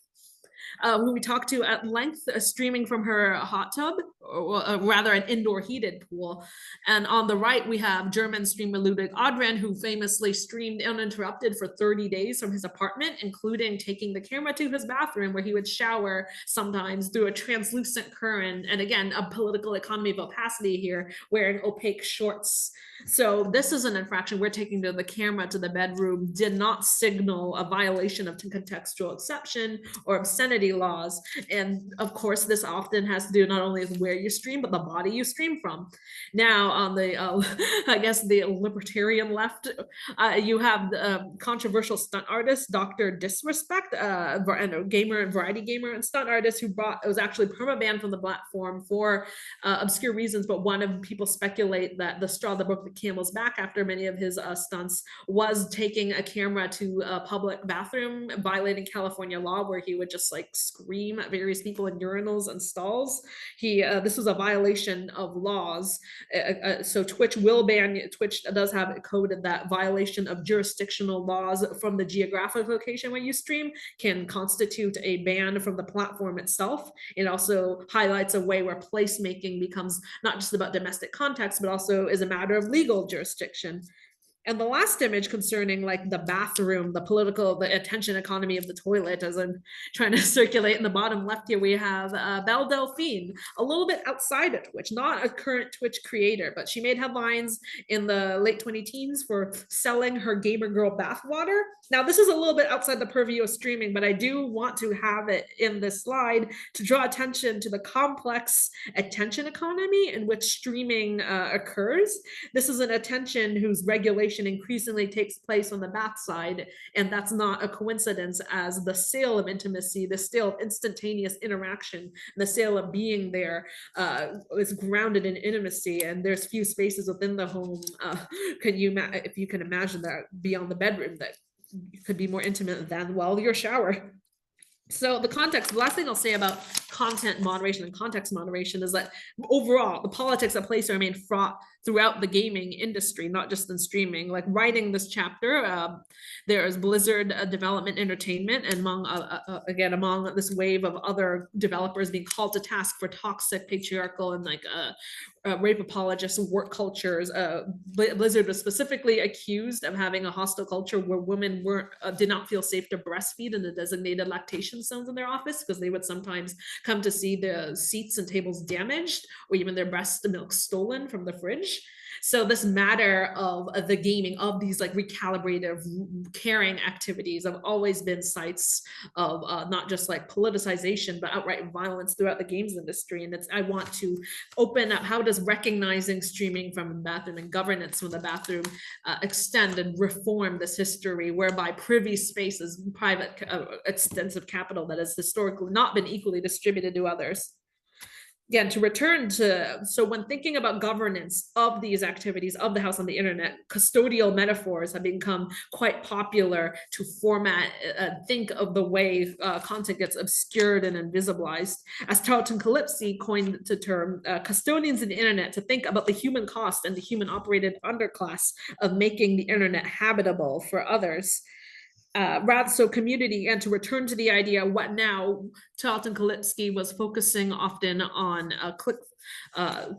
who we talked to at length, streaming from her hot tub, or rather an indoor heated pool. And on the right, we have German streamer Ludwig Adrian, who famously streamed uninterrupted for 30 days from his apartment, including taking the camera to his bathroom, where he would shower sometimes through a translucent current. And again, a political economy of opacity here, wearing opaque shorts. So this is an infraction. We're taking the camera to the bedroom did not signal a violation of contextual exception or obscenity laws. And of course, this often has to do not only with where you stream, but the body you stream from. Now, on the, I guess, the libertarian left, you have the controversial stunt artist, Dr. Disrespect, and a gamer and variety gamer and stunt artist who was actually perma-banned from the platform for obscure reasons, but one of people speculate that the straw that broke the camel's back after many of his stunts was taking a camera to a public bathroom, violating California law, where he would just like scream at various people in urinals and stalls. This was a violation of laws. So Twitch does have it coded that violation of jurisdictional laws from the geographic location where you stream can constitute a ban from the platform itself. It also highlights a way where placemaking becomes not just about domestic context, but also is a matter of legal jurisdiction. And the last image concerning like the bathroom, the attention economy of the toilet, as I'm trying to circulate in the bottom left here, we have Belle Delphine, a little bit outside of Twitch, not a current Twitch creator, but she made headlines in the late 2010s for selling her gamer girl bathwater. Now, this is a little bit outside the purview of streaming, but I do want to have it in this slide to draw attention to the complex attention economy in which streaming occurs. This is an attention whose regulation increasingly takes place on the bath side, and that's not a coincidence, as the sale of intimacy, the sale of instantaneous interaction, the sale of being there is grounded in intimacy, and there's few spaces within the home, if you can imagine that, beyond the bedroom, that could be more intimate than, well, your shower. So the last thing I'll say about content moderation and context moderation is that overall, the politics at play remain fraught throughout the gaming industry, not just in streaming. Like writing this chapter, there is Blizzard Development Entertainment, and among this wave of other developers being called to task for toxic, patriarchal, and rape apologist work cultures. Blizzard was specifically accused of having a hostile culture where women did not feel safe to breastfeed in the designated lactation zones in their office, because they would sometimes come to see the seats and tables damaged, or even their breast milk stolen from the fridge. So this matter of the gaming of these like recalibrative caring activities have always been sites of not just like politicization but outright violence throughout the games industry. And I want to open up, how does recognizing streaming from the bathroom and governance from the bathroom extend and reform this history, whereby privy spaces, private extensive capital that has historically not been equally distributed to others. Again, to return to, so when thinking about governance of these activities of the house on the internet, custodial metaphors have become quite popular to format, think of the way content gets obscured and invisibilized. As Tarleton Calypsy coined the term, custodians of the internet, to think about the human cost and the human operated underclass of making the internet habitable for others. So community, and to return to the idea, what now, Tarleton Kalicki was focusing often on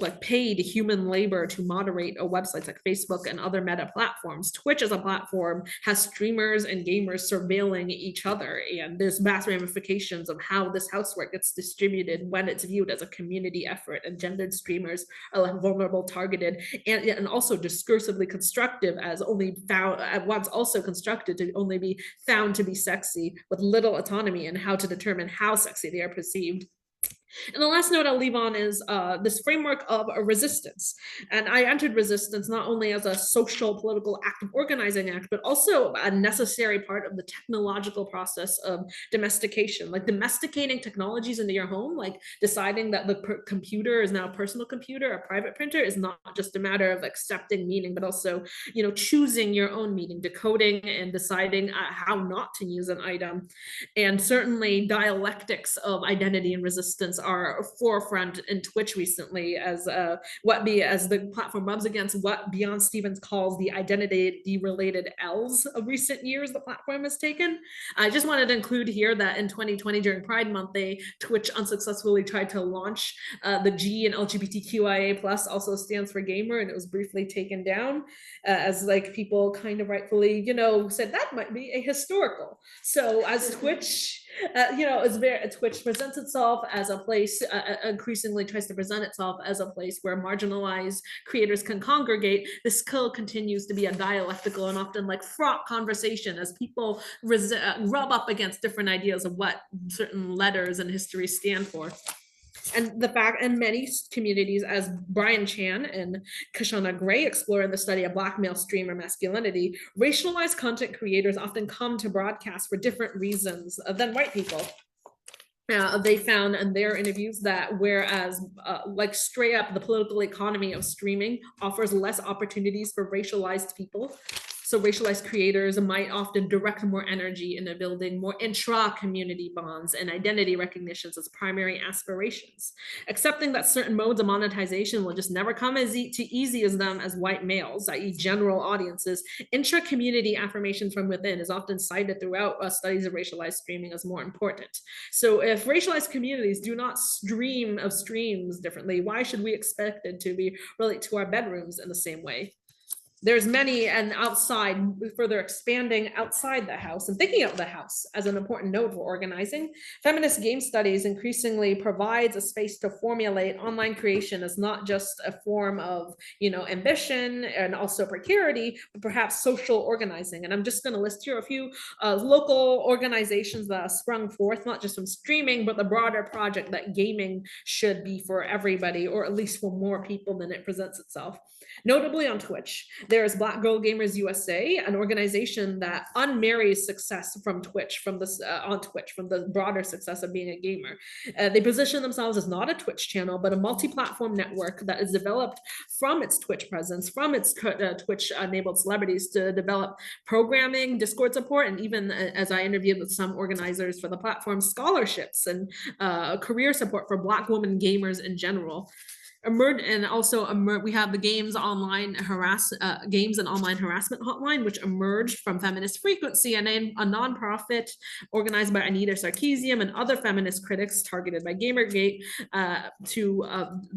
like paid human labor to moderate websites like Facebook and other meta platforms. Twitch as a platform has streamers and gamers surveilling each other, and there's vast ramifications of how this housework gets distributed when it's viewed as a community effort, and gendered streamers are like vulnerable, targeted, and also discursively constructive, as only found at once also constructed to only be found to be sexy, with little autonomy in how to determine how sexy they are perceived. And the last note I'll leave on is this framework of a resistance. And I entered resistance not only as a social political active organizing act, but also a necessary part of the technological process of domestication, like domesticating technologies into your home, like deciding that the computer is now a personal computer, a private printer, is not just a matter of accepting meaning, but also, you know, choosing your own meaning, decoding and deciding how not to use an item. And certainly dialectics of identity and resistance are forefront in Twitch recently, as the platform rubs against what Beyond Stevens calls the identity related L's of recent years the platform has taken. I just wanted to include here that in 2020 during Pride Month, Twitch unsuccessfully tried to launch the G in LGBTQIA plus also stands for gamer, and it was briefly taken down as like people kind of rightfully, you know, said that might be a historical. So as Twitch, Twitch presents itself as a place, increasingly tries to present itself as a place where marginalized creators can congregate. This still continues to be a dialectical and often like fraught conversation as people rub up against different ideas of what certain letters and history stand for. And the fact, and many communities, as Brian Chan and Kashana Gray explore in the study of Black male streamer masculinity, racialized content creators often come to broadcast for different reasons than white people. They found in their interviews that whereas like straight up the political economy of streaming offers less opportunities for racialized people, so racialized creators might often direct more energy into building more intra-community bonds and identity recognitions as primary aspirations, accepting that certain modes of monetization will just never come as easy as them as white males, i.e. general audiences. Intra-community affirmation from within is often cited throughout studies of racialized streaming as more important. So if racialized communities do not stream of streams differently, why should we expect it to be relate to our bedrooms in the same way? There's many, and outside, further expanding outside the house and thinking of the house as an important node for organizing, feminist game studies increasingly provides a space to formulate online creation as not just a form of, you know, ambition and also precarity, but perhaps social organizing. And I'm just going to list here a few local organizations that sprung forth, not just from streaming, but the broader project that gaming should be for everybody, or at least for more people than it presents itself. Notably on Twitch, There's Black Girl Gamers USA, an organization that unmarries success from Twitch, from this on Twitch, from the broader success of being a gamer. They position themselves as not a Twitch channel, but a multi-platform network that is developed from its Twitch presence, from its Twitch-enabled celebrities to develop programming, Discord support, and even as I interviewed with some organizers for the platform, scholarships and career support for Black women gamers in general. We have the games and online harassment hotline, which emerged from Feminist Frequency, and a nonprofit organized by Anita Sarkeesian and other feminist critics targeted by Gamergate to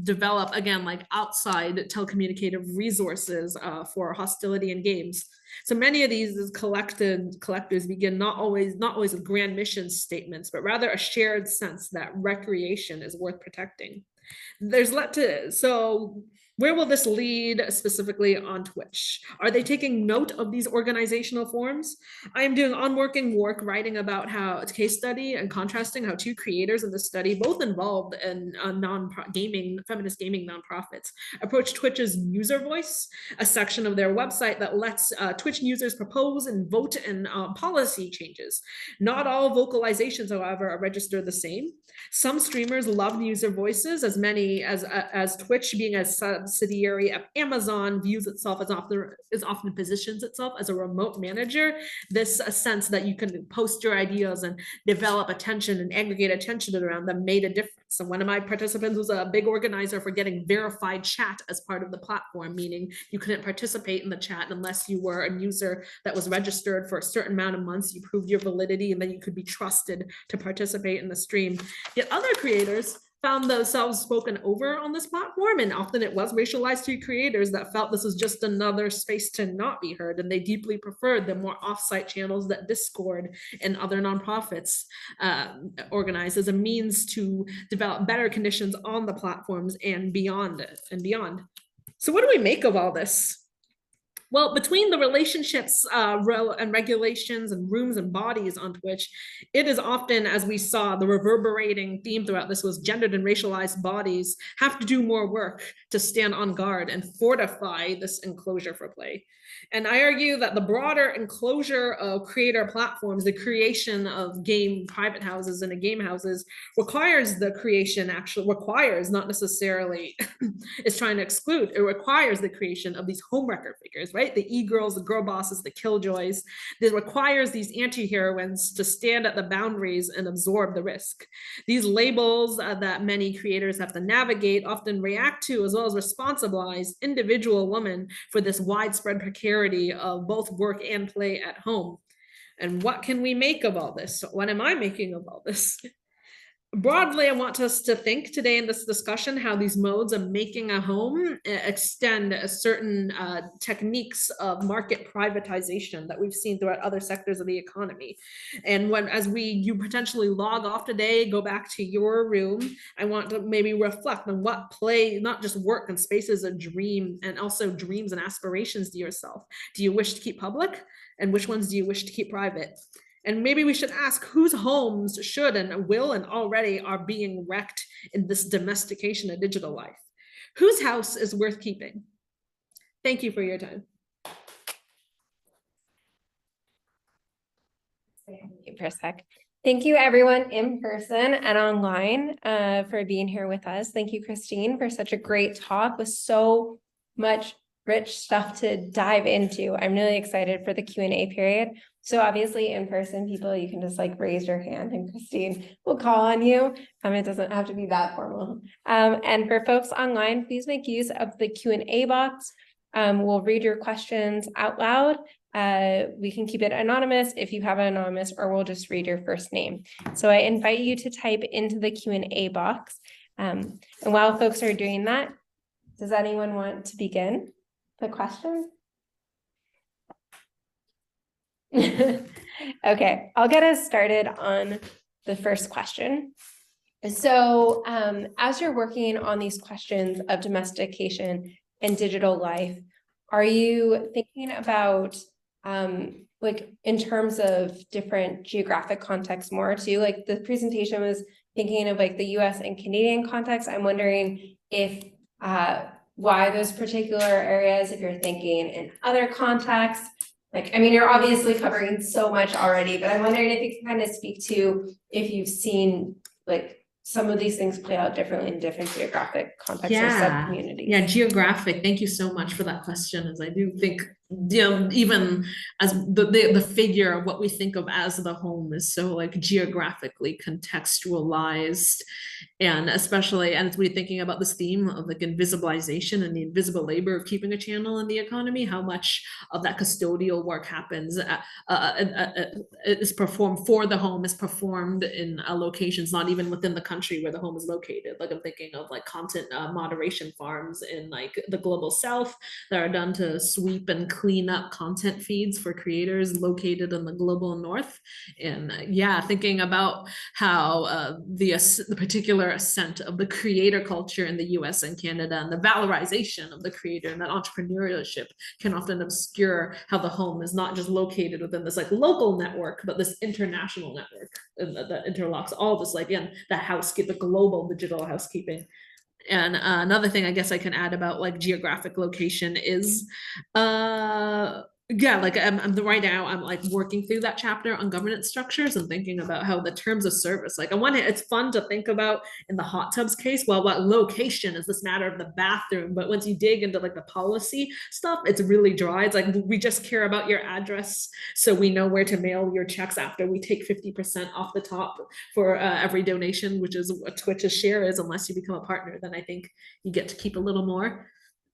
develop, again, like outside telecommunicative resources for hostility in games. So many of these as collectors begin not always with grand mission statements, but rather a shared sense that recreation is worth protecting. So where will this lead specifically on Twitch? Are they taking note of these organizational forms? I am doing onworking work writing about how it's case study and contrasting how two creators in the study, both involved in feminist gaming nonprofits, approach Twitch's user voice, a section of their website that lets Twitch users propose and vote in policy changes. Not all vocalizations, however, are registered the same. Some streamers love user voices, as many as Twitch, being a subsidiary of Amazon, views itself as often positions itself as a remote manager. This sense that you can post your ideas and develop attention and aggregate attention around them made a difference. And one of my participants was a big organizer for getting verified chat as part of the platform, meaning you couldn't participate in the chat unless you were a user that was registered for a certain amount of months. You proved your validity, and then you could be trusted to participate in the stream. Yet other creators found themselves spoken over on this platform, and often it was racialized to creators that felt this was just another space to not be heard, and they deeply preferred the more offsite channels that Discord and other nonprofits organize as a means to develop better conditions on the platforms and beyond. So what do we make of all this? Well, between the relationships and regulations and rooms and bodies on Twitch, it is often, as we saw, the reverberating theme throughout this was gendered and racialized bodies have to do more work to stand on guard and fortify this enclosure for play. And I argue that the broader enclosure of creator platforms, the creation of game private houses and game houses, requires the creation, not necessarily is trying to exclude, it requires the creation of these homewrecker figures, right? The e-girls, the girl bosses, the killjoys. It requires these anti-heroines to stand at the boundaries and absorb the risk. These labels that many creators have to navigate often react to, as well as responsibilize individual women for this widespread precarity of both work and play at home. And what can we make of all this? What am I making of all this? Broadly, I want us to think today in this discussion how these modes of making a home extend a certain techniques of market privatization that we've seen throughout other sectors of the economy. And as you potentially log off today, go back to your room, I want to maybe reflect on what play, not just work and spaces of dream, and also dreams and aspirations to yourself. Do you wish to keep public? And which ones do you wish to keep private? And maybe we should ask whose homes should and will and already are being wrecked in this domestication of digital life. Whose house is worth keeping? Thank you for your time. Thank you for a sec. Thank you everyone in person and online for being here with us. Thank you, Christine, for such a great talk with so much rich stuff to dive into. I'm really excited for the Q&A period. So obviously in person people, you can just like raise your hand and Christine will call on you. It doesn't have to be that formal. And for folks online, please make use of the Q&A box. We'll read your questions out loud. We can keep it anonymous if you have it anonymous, or we'll just read your first name. So I invite you to type into the Q&A box. And while folks are doing that, does anyone want to begin the question? Okay, I'll get us started on the first question. So as you're working on these questions of domestication and digital life, are you thinking about like in terms of different geographic contexts more too? Like the presentation was thinking of like the US and Canadian context. I'm wondering if why those particular areas, if you're thinking in other contexts. Like, I mean, you're obviously covering so much already, but I'm wondering if you can kind of speak to if you've seen like some of these things play out differently in different geographic contexts or sub-communities. Yeah, geographic. Thank you so much for that question, as I do think, even as the figure of what we think of as the home is so like geographically contextualized, and especially, and as we're thinking about this theme of like invisibilization and the invisible labor of keeping a channel in the economy, how much of that custodial work happens is performed for the home, is performed in locations not even within the country where the home is located. Like I'm thinking of like content moderation farms in like the global south that are done to sweep and clean up content feeds for creators located in the global north. And yeah, thinking about how the particular ascent of the creator culture in the US and Canada and the valorization of the creator and that entrepreneurship can often obscure how the home is not just located within this like local network, but this international network that interlocks all this, like, again, the housekeeping, the global digital housekeeping. And another thing I guess I can add about like geographic location is yeah, like right now I'm like working through that chapter on governance structures and thinking about how the terms of service, like on one hand it's fun to think about in the hot tubs case, well, what location is this matter of the bathroom, but once you dig into like the policy stuff, it's really dry. It's like we just care about your address so we know where to mail your checks after we take 50% off the top for every donation, which is what Twitch's share is. Unless you become a partner, then I think you get to keep a little more.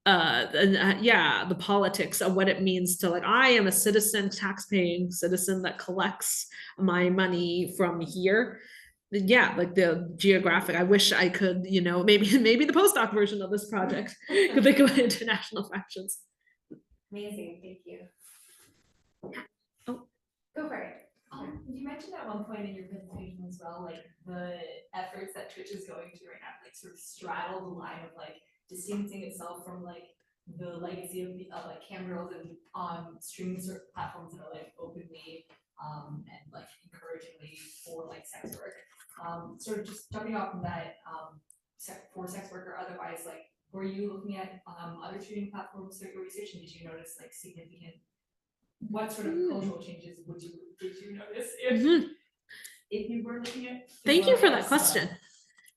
Yeah, the politics of what it means to like, I am a citizen, tax-paying citizen that collects my money from here. Yeah, like the geographic, I wish I could, maybe the postdoc version of this project could think of international fractions. Amazing, thank you. Oh. Go for it. You mentioned at one point in your presentation as well, like the efforts that Twitch is going to right now, like sort of straddle the line of like distancing itself from like the legacy of like camera rolls and streaming sort of platforms that are like openly and like encouragingly for like sex work. Sort of just jumping off from that, for sex work or otherwise, like were you looking at other streaming platforms through your research, and did you notice like significant, what sort of cultural changes did you notice if you were looking at? Thank you for that question.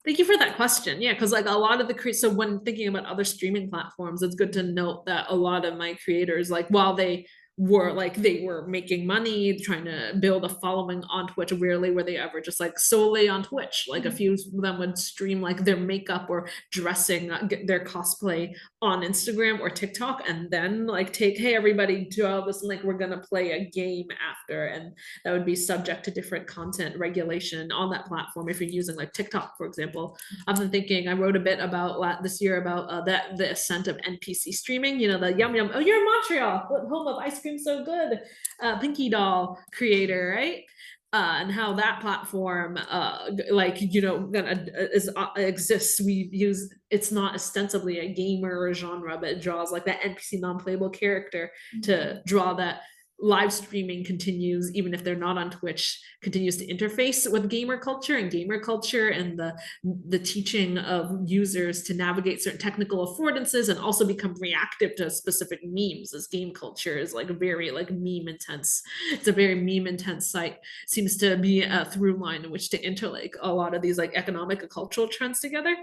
Thank you for that question. Yeah, because like a lot of the so when thinking about other streaming platforms, it's good to note that a lot of my creators, like while they were making money, trying to build a following on Twitch, rarely were they ever just like solely on Twitch. Like a few of them would stream like their makeup or dressing, their cosplay on Instagram or TikTok, and then like hey everybody, to this link, we're gonna play a game after, and that would be subject to different content regulation on that platform. If you're using like TikTok, for example, I've been thinking, I wrote a bit about this year about the ascent of NPC streaming. The yum yum. Oh, you're in Montreal, home of ice cream so good, Pinky Doll creator, right? And how that platform exists. We use, it's not ostensibly a gamer or genre, but it draws like that NPC non-playable character to draw that live streaming continues, even if they're not on Twitch, continues to interface with gamer culture and the teaching of users to navigate certain technical affordances and also become reactive to specific memes, as game culture is like a very like meme intense. It's a very meme intense site. Seems to be a through line in which to interlake a lot of these like economic and cultural trends together.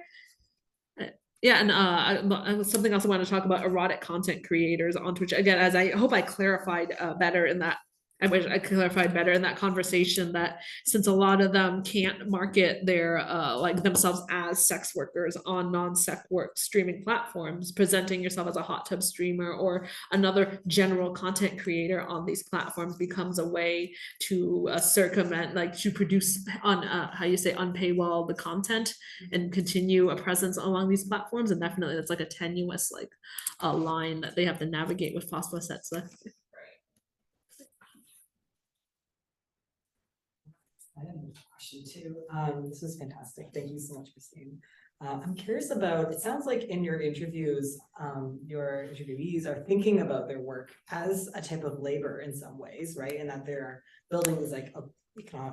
Yeah, and something else I want to talk about, erotic content creators on Twitch. Again, as I hope I clarified better in that, I wish I clarified better in that conversation, that since a lot of them can't market their like themselves as sex workers on non-sex work streaming platforms, presenting yourself as a hot tub streamer or another general content creator on these platforms becomes a way to circumvent, like to produce on unpaywall the content and continue a presence along these platforms. And definitely that's like a tenuous like line that they have to navigate with phosphosets. I have a question too. This is fantastic. Thank you so much, Christine. I'm curious about, it sounds like in your interviews, your interviewees are thinking about their work as a type of labor in some ways, right? And that they're building these like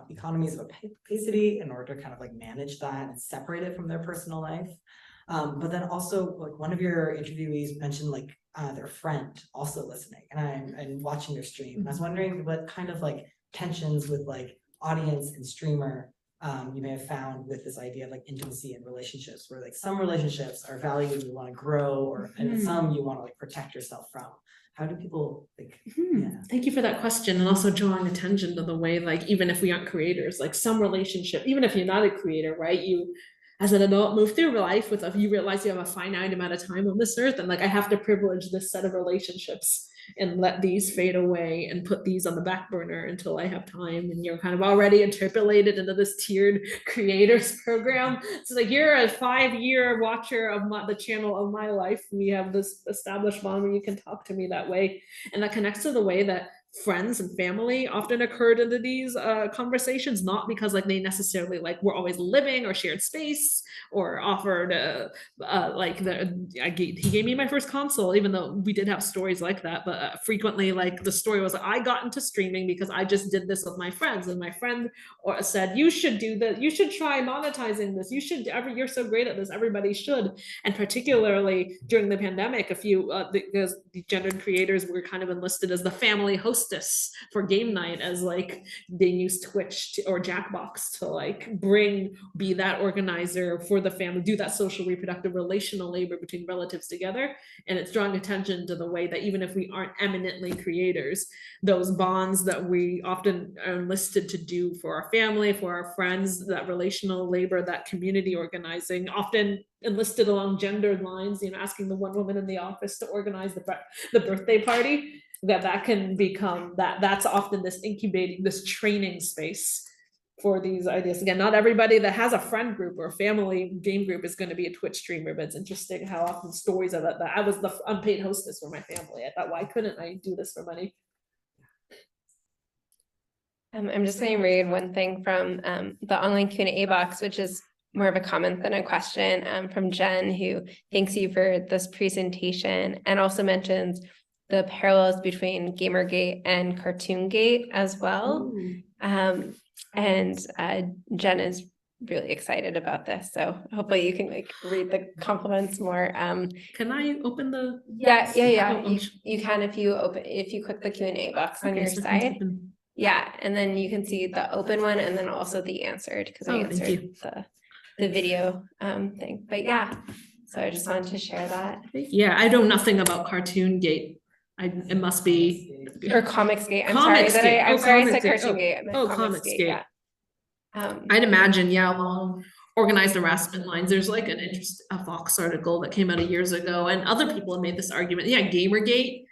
economies of opacity in order to kind of like manage that and separate it from their personal life. But then also like one of your interviewees mentioned like their friend also listening and watching your stream. And I was wondering what kind of like tensions with like audience and streamer you may have found with this idea of like intimacy and relationships, where like some relationships are valued, you want to grow, or and some you want to like protect yourself from. How do people think? Yeah. Thank you for that question, and also drawing attention to the way, like, even if we aren't creators, like some relationship, even if you're not a creator, right? You, as an adult, move through life with you realize you have a finite amount of time on this earth, and like I have to privilege this set of relationships and let these fade away and put these on the back burner until I have time. And you're kind of already interpolated into this tiered creators program. So like you're a 5-year watcher of the channel of my life. We have this established bond where you can talk to me that way. And that connects to the way that friends and family often occurred into these conversations, not because like they necessarily like were always living or shared space or offered like he gave me my first console, even though we did have stories like that. But frequently, like the story was, I got into streaming because I just did this with my friends, and my friend said, "You should do that. You should try monetizing this. You should. You're so great at this. Everybody should." And particularly during the pandemic, a few because the gendered creators were kind of enlisted as the family hostess for game night, as like they used Twitch or Jackbox to like be that organizer for the family, do that social reproductive relational labor between relatives together. And it's drawing attention to the way that even if we aren't eminently creators, those bonds that we often are enlisted to do for our family, for our friends, that relational labor, that community organizing, often enlisted along gendered lines, asking the one woman in the office to organize the birthday party, that can become that's often this incubating, this training space for these ideas. Again, not everybody that has a friend group or a family game group is going to be a Twitch streamer, but it's interesting how often stories of that I was the unpaid hostess for my family. I thought, why couldn't I do this for money? I'm just going to read one thing from the online Q&A box, which is more of a comment than a question, from Jen, who thanks you for this presentation and also mentions the parallels between Gamergate and Cartoongate as well. And Jen is really excited about this, so hopefully you can like read the compliments more. Can I open the? Yeah. Oh, You can if you click the Q&A box on your so side. Yeah, and then you can see the open one and then also the answered, because I answered the video thing. But yeah, so I just wanted to share that. Yeah, I know nothing about Cartoongate. It must be or Comicsgate. I'm Comicsgate. sorry that I'm sorry I said Comicsgate. Cartoongate. I meant Comicsgate. Yeah. I'd imagine, along organized harassment lines. There's like a Vox article that came out years ago, and other people have made this argument. Yeah, Gamergate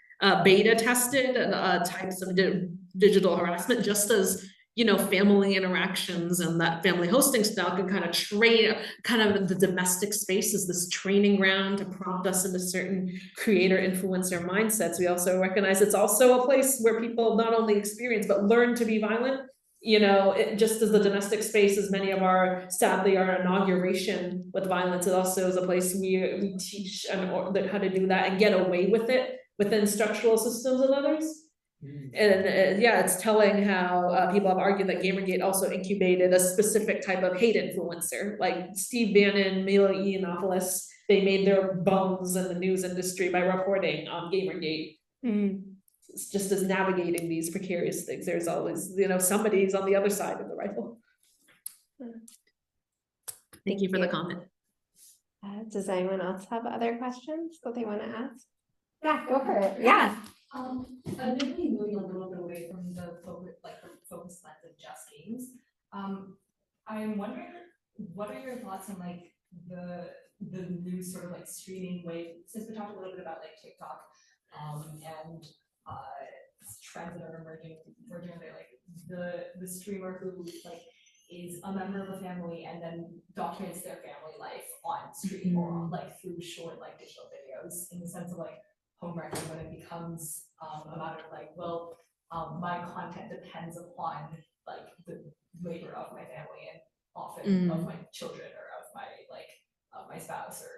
beta tested types of digital harassment, just as family interactions and that family hosting style can kind of train the domestic space as this training ground to prompt us into certain creator influencer mindsets. We also recognize it's also a place where people not only experience but learn to be violent. Just as the domestic space is many of sadly our inauguration with violence, it also is a place we teach how to do that and get away with it within structural systems of others. And it's telling how people have argued that Gamergate also incubated a specific type of hate influencer, like Steve Bannon, Mila Yiannopoulos. They made their bones in the news industry by reporting on Gamergate. It's just as navigating these precarious things, there's always somebody's on the other side of the rifle. Thank you for the comment. Does anyone else have other questions that they want to ask? Yeah, go for it. Yeah. Maybe moving a little bit away from the focus lens of just games. I'm wondering, what are your thoughts on like the new sort of like streaming wave? Since we talked a little bit about like TikTok and trends that are emerging there, like the streamer who like is a member of a family and then documents their family life on stream or like through short like digital videos, in the sense of like Homewrecker, when it becomes a matter of like, well, my content depends upon like the labor of my family and often of my children or of my spouse, or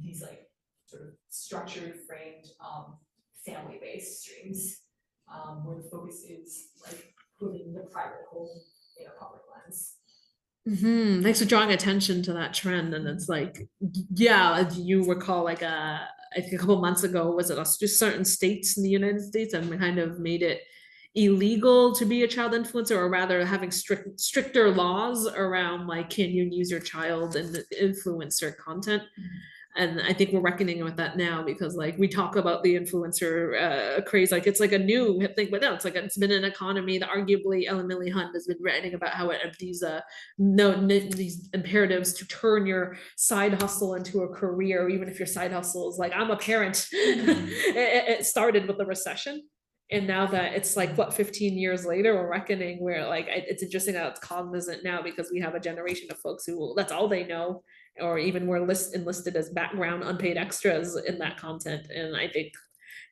these like sort of structured, framed, family-based streams, where the focus is like putting the private home in a public lens. Thanks for drawing attention to that trend. And it's like, yeah, do you recall like I think a couple months ago, was it just certain states in the United States have kind of made it illegal to be a child influencer, or rather having stricter laws around like, can you use your child in the influencer content? And I think we're reckoning with that now, because like we talk about the influencer craze like it's like a new thing, but no, it's like it's been an economy that arguably Emily Hunt has been writing about how it these these imperatives to turn your side hustle into a career, even if your side hustle is like, I'm a parent. It started with the recession. And now that it's like, what, 15 years later, we're reckoning where like, it's interesting that it's cognizant now, because we have a generation of folks who, that's all they know, or even were enlisted as background unpaid extras in that content. And I think,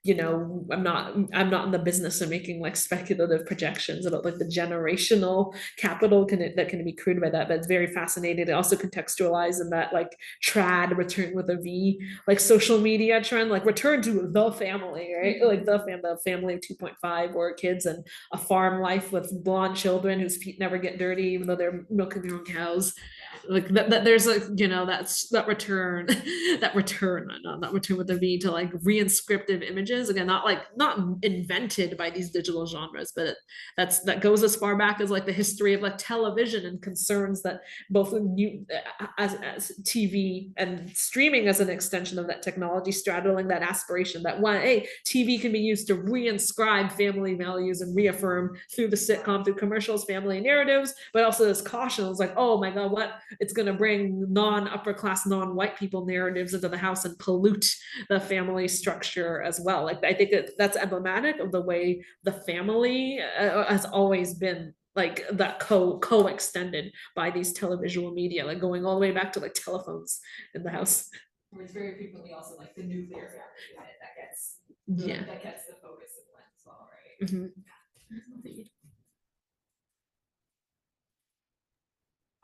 you know, I'm not in the business of making like speculative projections about like the generational capital that can be created by that, but it's very fascinating. It also contextualized in that like trad, return with a V, like social media trend, like return to the family, right? Like the family of 2.5, where kids and a farm life with blonde children whose feet never get dirty, even though they're milking their own cows. Like that there's like, you know, that's that return that return with the V to like reinscriptive images, again, not invented by these digital genres, but that goes as far back as like the history of like television and concerns that both new as TV and streaming as an extension of that technology, straddling that aspiration that one, hey, TV can be used to reinscribe family values and reaffirm through the sitcom, through commercials, family narratives, but also this caution is like, oh my god, what, it's going to bring non-upper class, non-white people narratives into the house and pollute the family structure as well. Like I think that's emblematic of the way the family has always been like that co-extended by these televisual media, like going all the way back to like telephones in the house. It's very frequently also like the nuclear family unit that gets that gets the focus of the lens as well, right?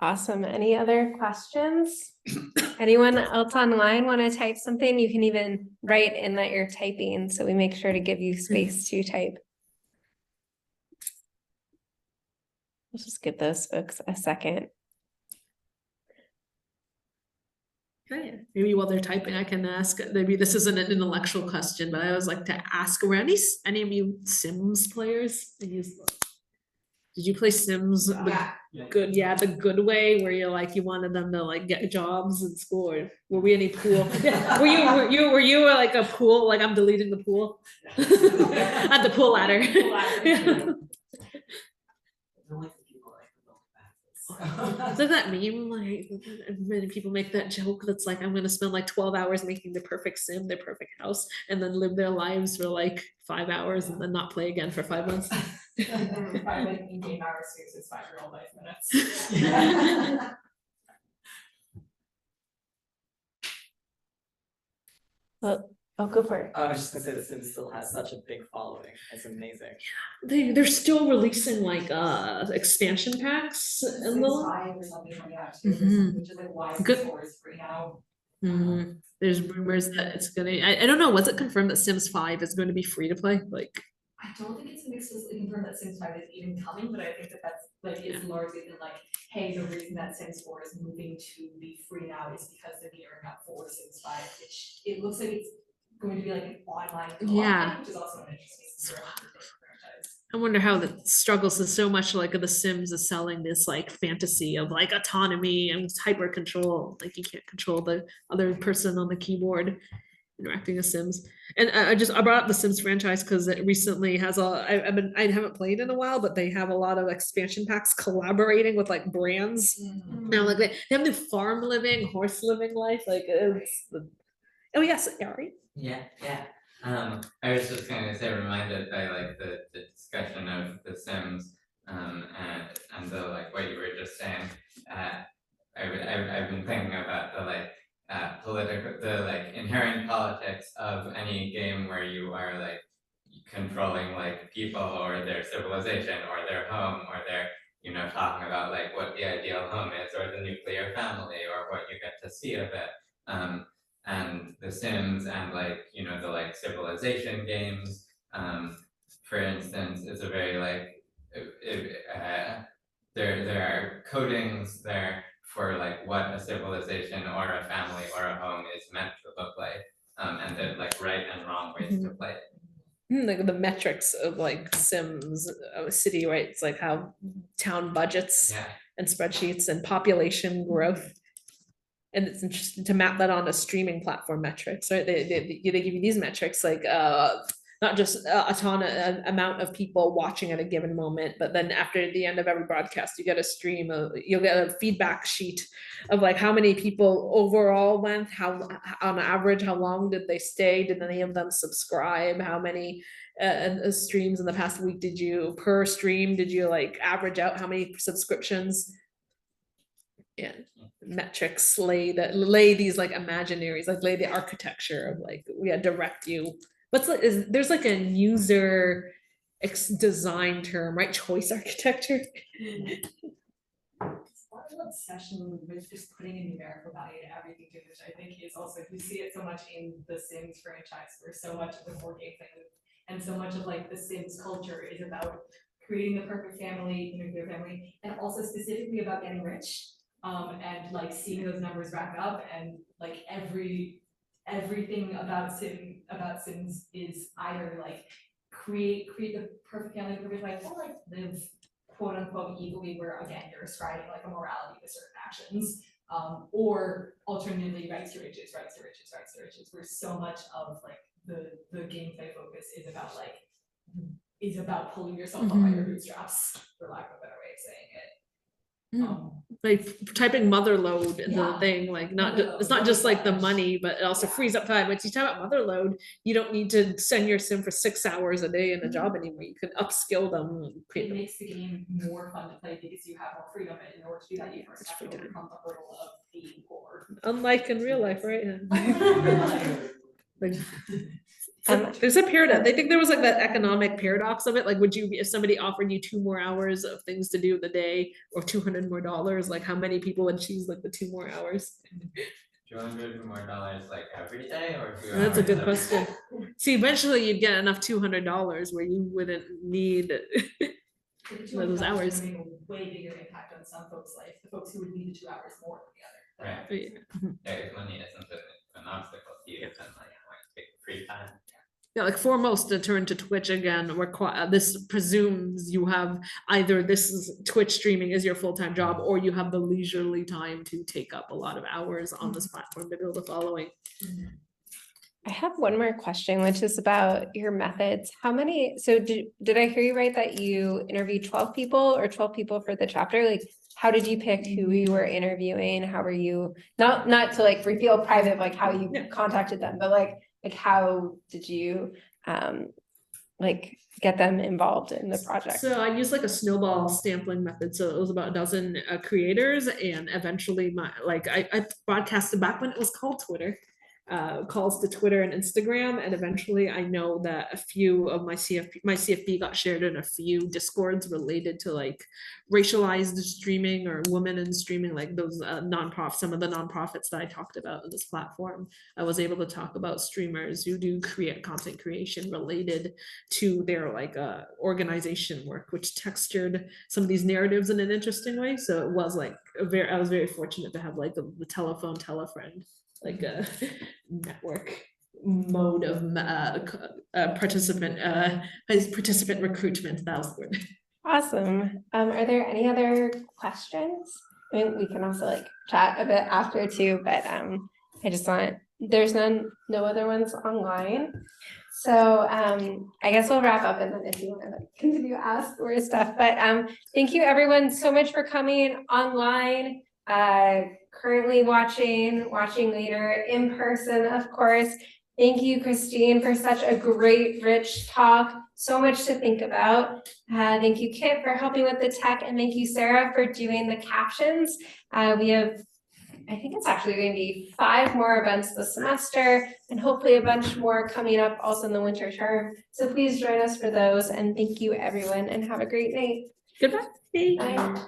Awesome. Any other questions? Anyone else online want to type something? You can even write in that you're typing, so we make sure to give you space to type. Let's just give those folks a second. Okay. Maybe while they're typing, I can ask, maybe this isn't an intellectual question, but I always like to ask, were any of you Sims players? Did you play Sims good? Yeah, the good way, where you're like, you wanted them to like get jobs in school, or were we any pool? Were you like a pool? Like, I'm deleting the pool. At the pool ladder. It's like that meme, like many people make that joke that's like, I'm gonna spend like 12 hours making the perfect sim, their perfect house, and then live their lives for like 5 hours and then not play again for 5 months. Probably like in-game hours too, so it's 5-year-old life minutes. Well, I'll go for it. I was just gonna say, The Sims still has such a big following. It's amazing. They're still releasing like expansion packs and Sims 5 or something coming out too, which is like why Sims 4 is free now. There's rumors that it's gonna, I don't know, was it confirmed that Sims 5 is going to be free to play? Like, I don't think it's explicitly confirmed that Sims 5 is even coming, but I think that that's like, it's largely been like, hey, the reason that Sims 4 is moving to be free now is because they're gearing up for Sims 5, which it looks like it's going to be like an online co-op thing, which is also an interesting franchise. I wonder how that struggles with so much like The Sims is selling this like fantasy of like autonomy and hyper control. Like you can't control the other person on the keyboard interacting with Sims. And I brought up the Sims franchise because it recently has I haven't played in a while, but they have a lot of expansion packs collaborating with like brands. Now like they have new farm living, horse living life. Like it's oh yes, Ari. Yeah. I was just going to say, reminded by like the discussion of The Sims, and the like what you were just saying. I've been thinking about the like the like inherent politics of any game where you are like controlling like people or their civilization or their home or their, you know, talking about like what the ideal home is or the nuclear family or what you get to see of it. And The Sims and like, you know, the like civilization games, for instance, is a very like there are codings there for like what a civilization or a family or a home is meant to look like, and then like right and wrong ways to play it. Like the metrics of like Sims, city, right? It's like how town budgets Yeah. and spreadsheets and population growth. And it's interesting to map that onto streaming platform metrics, right? They give you these metrics like not just a ton amount of people watching at a given moment, but then after the end of every broadcast, you get a stream of, you'll get a feedback sheet of like how many people overall went, how on average, how long did they stay, did any of them subscribe, how many streams in the past week did you per stream, did you like average out how many subscriptions? Yeah, metrics lay these like imaginaries, like lay the architecture of like, yeah, direct you. What's like, there's like a user design term, right? Choice architecture. It's part of the obsession with just putting a numerical value to everything too, which I think is also, you see it so much in the Sims franchise, where so much of the board game thing and so much of like the Sims culture is about creating the perfect family, nuclear family, and also specifically about getting rich. And like seeing those numbers rack up, and like everything about Sims is either like create the perfect family, perfect life, or like live quote unquote evilly, where again you're ascribing like a morality to certain actions, or alternatively rights to riches, where so much of like the gameplay focus is about pulling yourself up by your bootstraps, for lack of a better way of saying it. Like typing mother load into the Yeah. thing, like not Mother it's load, not just like the gosh. money, but it also Yeah. frees up time. When you talk about mother load, you don't need to send your sim for 6 hours a day in a job anymore. You can upskill them and create It them. makes the game more fun to play because you have more freedom, and in order to do that, you first have to overcome the hurdle of being poor. Unlike in real life, right? Like, Um, there's a paradox. I think there was like that economic paradox of it. Like, would you, if somebody offered you 2 more hours of things to do in the day, or $200 more, like how many people would choose like the 2 more hours? $200 more like every day, or 2 That's a hours good every question. day? See, eventually you'd get enough $200 where you wouldn't need those hours. Make a way bigger impact on some folks' life, the folks who would need the 2 hours more than the other. Right. Yeah, if money isn't an obstacle to you, then like I want to take free time. Yeah, like foremost to turn to Twitch again, this presumes you have either this is Twitch streaming is your full-time job, or you have the leisurely time to take up a lot of hours on this platform to build a following. I have one more question, which is about your methods. How many, so did I hear you right that you interviewed 12 people or 12 people for the chapter? Like, how did you pick who you were interviewing? How were you, not to like reveal private, like how you contacted them, but like how did you like get them involved in the project? So I used like a snowball sampling method. So it was about a dozen creators, and eventually I broadcasted back when it was called Twitter. Calls to Twitter and Instagram, and eventually I know that a few of my CFP got shared in a few discords related to like racialized streaming or women in streaming, like those nonprofits, some of the nonprofits that I talked about in this platform. I was able to talk about streamers who do content creation related to their like organization work, which textured some of these narratives in an interesting way. So it was like I was very fortunate to have like the telephone telefriend, like a network mode of participant recruitment. That was the word. Awesome. Are there any other questions? I mean, we can also like chat a bit after too, but I just want, there's no other ones online. So I guess we'll wrap up, and then if you want to like continue to ask more stuff, but thank you everyone so much for coming online, currently watching later, in person, of course. Thank you, Christine, for such a great, rich talk. So much to think about. Thank you, Kit, for helping with the tech, and thank you, Sarah, for doing the captions. We have, I think it's actually going to be 5 more events this semester, and hopefully a bunch more coming up also in the winter term. So please join us for those, and thank you, everyone, and have a great night. Goodbye. Bye.